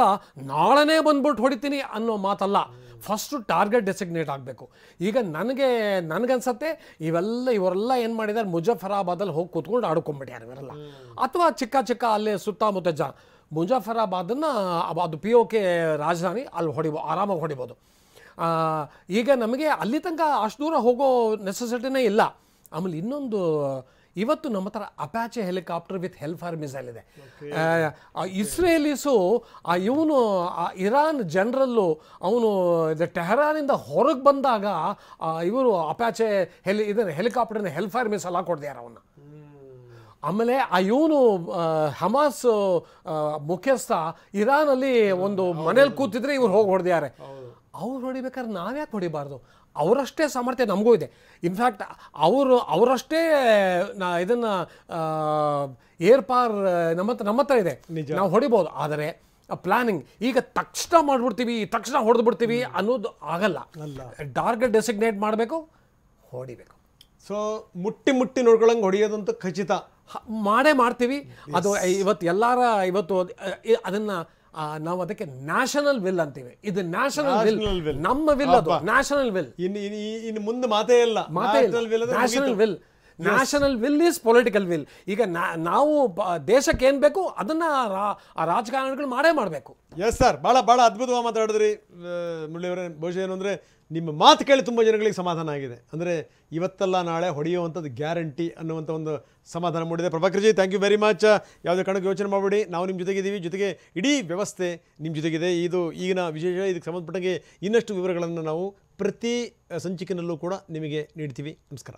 D: ನಾಳೆನೇ ಬಂದ್ಬಿಟ್ಟು ಹೊಡಿತೀನಿ ಅನ್ನೋ ಮಾತಲ್ಲ, ಫಸ್ಟು ಟಾರ್ಗೆಟ್ ಡೆಸಿಗ್ನೇಟ್ ಆಗಬೇಕು. ಈಗ ನನಗನ್ಸತ್ತೆ ಇವರೆಲ್ಲ ಏನು ಮಾಡಿದ್ದಾರೆ, ಮುಜಫರಾಬಾದಲ್ಲಿ ಹೋಗಿ ಕೂತ್ಕೊಂಡು ಆಡ್ಕೊಂಡ್ಬಿಟ್ಟಾರೆ ಇವರೆಲ್ಲ, ಅಥವಾ ಚಿಕ್ಕ ಅಲ್ಲೇ ಸುತ್ತಮುತ್ತ ಮುಜಫರಾಬಾದನ್ನು ಅದು POK ರಾಜಧಾನಿ, ಅಲ್ಲಿ ಆರಾಮಾಗಿ ಹೊಡಿಬೋದು. ಈಗ ನಮಗೆ ಅಲ್ಲಿ ತನಕ ಅಷ್ಟು ದೂರ ಹೋಗೋ ನೆಸೆಸಿಟಿನೇ ಇಲ್ಲ. ಆಮೇಲೆ ಇನ್ನೊಂದು, ಇವತ್ತು ನಮ್ಮ ಹತ್ರ ಅಪ್ಯಾಚೆ ಹೆಲಿಕಾಪ್ಟರ್ ವಿತ್ ಹೆಲ್ಫೈರ್ ಮಿಸೈಲ್ ಇದೆ. ಇಸ್ರೇಲೀಸು ಇವನು ಇರಾನ್ ಜನರಲ್ಲು ಅವನು ಟೆಹರಾನಿಂದ ಹೊರಗೆ ಬಂದಾಗ ಇವರು ಅಪ್ಯಾಚೆ ಹೆಲಿಕಾಪ್ಟರ್ನ ಹೆಲ್ಫೈರ್ ಮಿಸೈಲ್ ಹಾಕೊಡ್ದಿದ್ದಾರೆ ಅವನ್ನ. ಆಮೇಲೆ ಇವನು ಹಮಾಸ್ ಮುಖ್ಯಸ್ಥ ಇರಾನಲ್ಲಿ ಒಂದು ಮನೇಲಿ ಕೂತಿದ್ರೆ ಇವ್ರು ಹೋಗಿ ಹೊಡೆದಿದ್ದಾರೆ. ಅವ್ರು ಹೊಡಿಬೇಕಾದ್ರೆ ನಾವ್ಯಾಕೆ ಹೊಡಿಬಾರ್ದು? ಅವರಷ್ಟೇ ಸಾಮರ್ಥ್ಯ ನಮಗೂ ಇದೆ. ಇನ್ಫ್ಯಾಕ್ಟ್ ಅವರಷ್ಟೇ ಇದನ್ನು ಏರ್ ಪಾರ್ ನಮ್ಮ ಹತ್ರ ಇದೆ, ನಾವು ಹೊಡಿಬೋದು. ಆದರೆ ಪ್ಲಾನಿಂಗ್ ಈಗ ತಕ್ಷಣ ಮಾಡಿಬಿಡ್ತೀವಿ, ತಕ್ಷಣ ಹೊಡೆದ್ಬಿಡ್ತೀವಿ ಅನ್ನೋದು ಆಗಲ್ಲ. ಟಾರ್ಗೆಟ್ ಡೆಸಿಗ್ನೇಟ್ ಮಾಡಬೇಕು, ಹೊಡಿಬೇಕು.
A: ಸೊ ಮುಟ್ಟಿ ನೋಡ್ಕೊಳ್ಳಂಗೆ ಹೊಡೆಯೋದಂತೂ ಖಚಿತ
D: ಮಾಡ್ತೀವಿ. ಅದು ಇವತ್ತು ಅದನ್ನು ನಾವು ಅದಕ್ಕೆ ನ್ಯಾಷನಲ್ ವಿಲ್ ಅಂತೀವಿ. ಇದು ನ್ಯಾಷನಲ್ ವಿಲ್, ನಮ್ಮ ವಿಲ್, ಅದು ನ್ಯಾಷನಲ್ ವಿಲ್.
A: ಇನ್ನು ಮುಂದೆ ಮಾತೇ ಇಲ್ಲ.
D: National will is political will. ಈಗ ನಾವು ದೇಶಕ್ಕೆ ಏನು ಬೇಕು ಅದನ್ನು ರಾಜಕಾರಣಿಗಳು ಮಾಡಬೇಕು.
A: ಎಸ್ ಸರ್, ಭಾಳ ಅದ್ಭುತವಾಗಿ ಮಾತಾಡಿದ್ರಿ ಮುರಳಿಯವರೇ. ಬಹುಶಃ ಏನು ಅಂದರೆ ನಿಮ್ಮ ಮಾತು ಕೇಳಿ ತುಂಬ ಜನಗಳಿಗೆ ಸಮಾಧಾನ ಆಗಿದೆ. ಅಂದರೆ ಇವತ್ತಲ್ಲ ನಾಳೆ ಹೊಡೆಯುವಂಥದ್ದು ಗ್ಯಾರಂಟಿ ಅನ್ನುವಂಥ ಒಂದು ಸಮಾಧಾನ ಮೂಡಿದೆ. Prabhakar ji, thank you very much. ಯಾವುದೇ ಕಾರಣಕ್ಕೆ ಯೋಚನೆ ಮಾಡಬೇಡಿ, ನಾವು ನಿಮ್ಮ ಜೊತೆಗಿದ್ದೀವಿ. ಜೊತೆಗೆ ಇಡೀ ವ್ಯವಸ್ಥೆ ನಿಮ್ಮ ಜೊತೆಗಿದೆ. ಇದು ಈಗಿನ ವಿಶೇಷ. ಇದಕ್ಕೆ ಸಂಬಂಧಪಟ್ಟಂಗೆ ಇನ್ನಷ್ಟು ವಿವರಗಳನ್ನು ನಾವು ಪ್ರತಿ ಸಂಚಿಕೆಯಲ್ಲೂ ಕೂಡ ನಿಮಗೆ ನೀಡ್ತೀವಿ. ನಮಸ್ಕಾರ.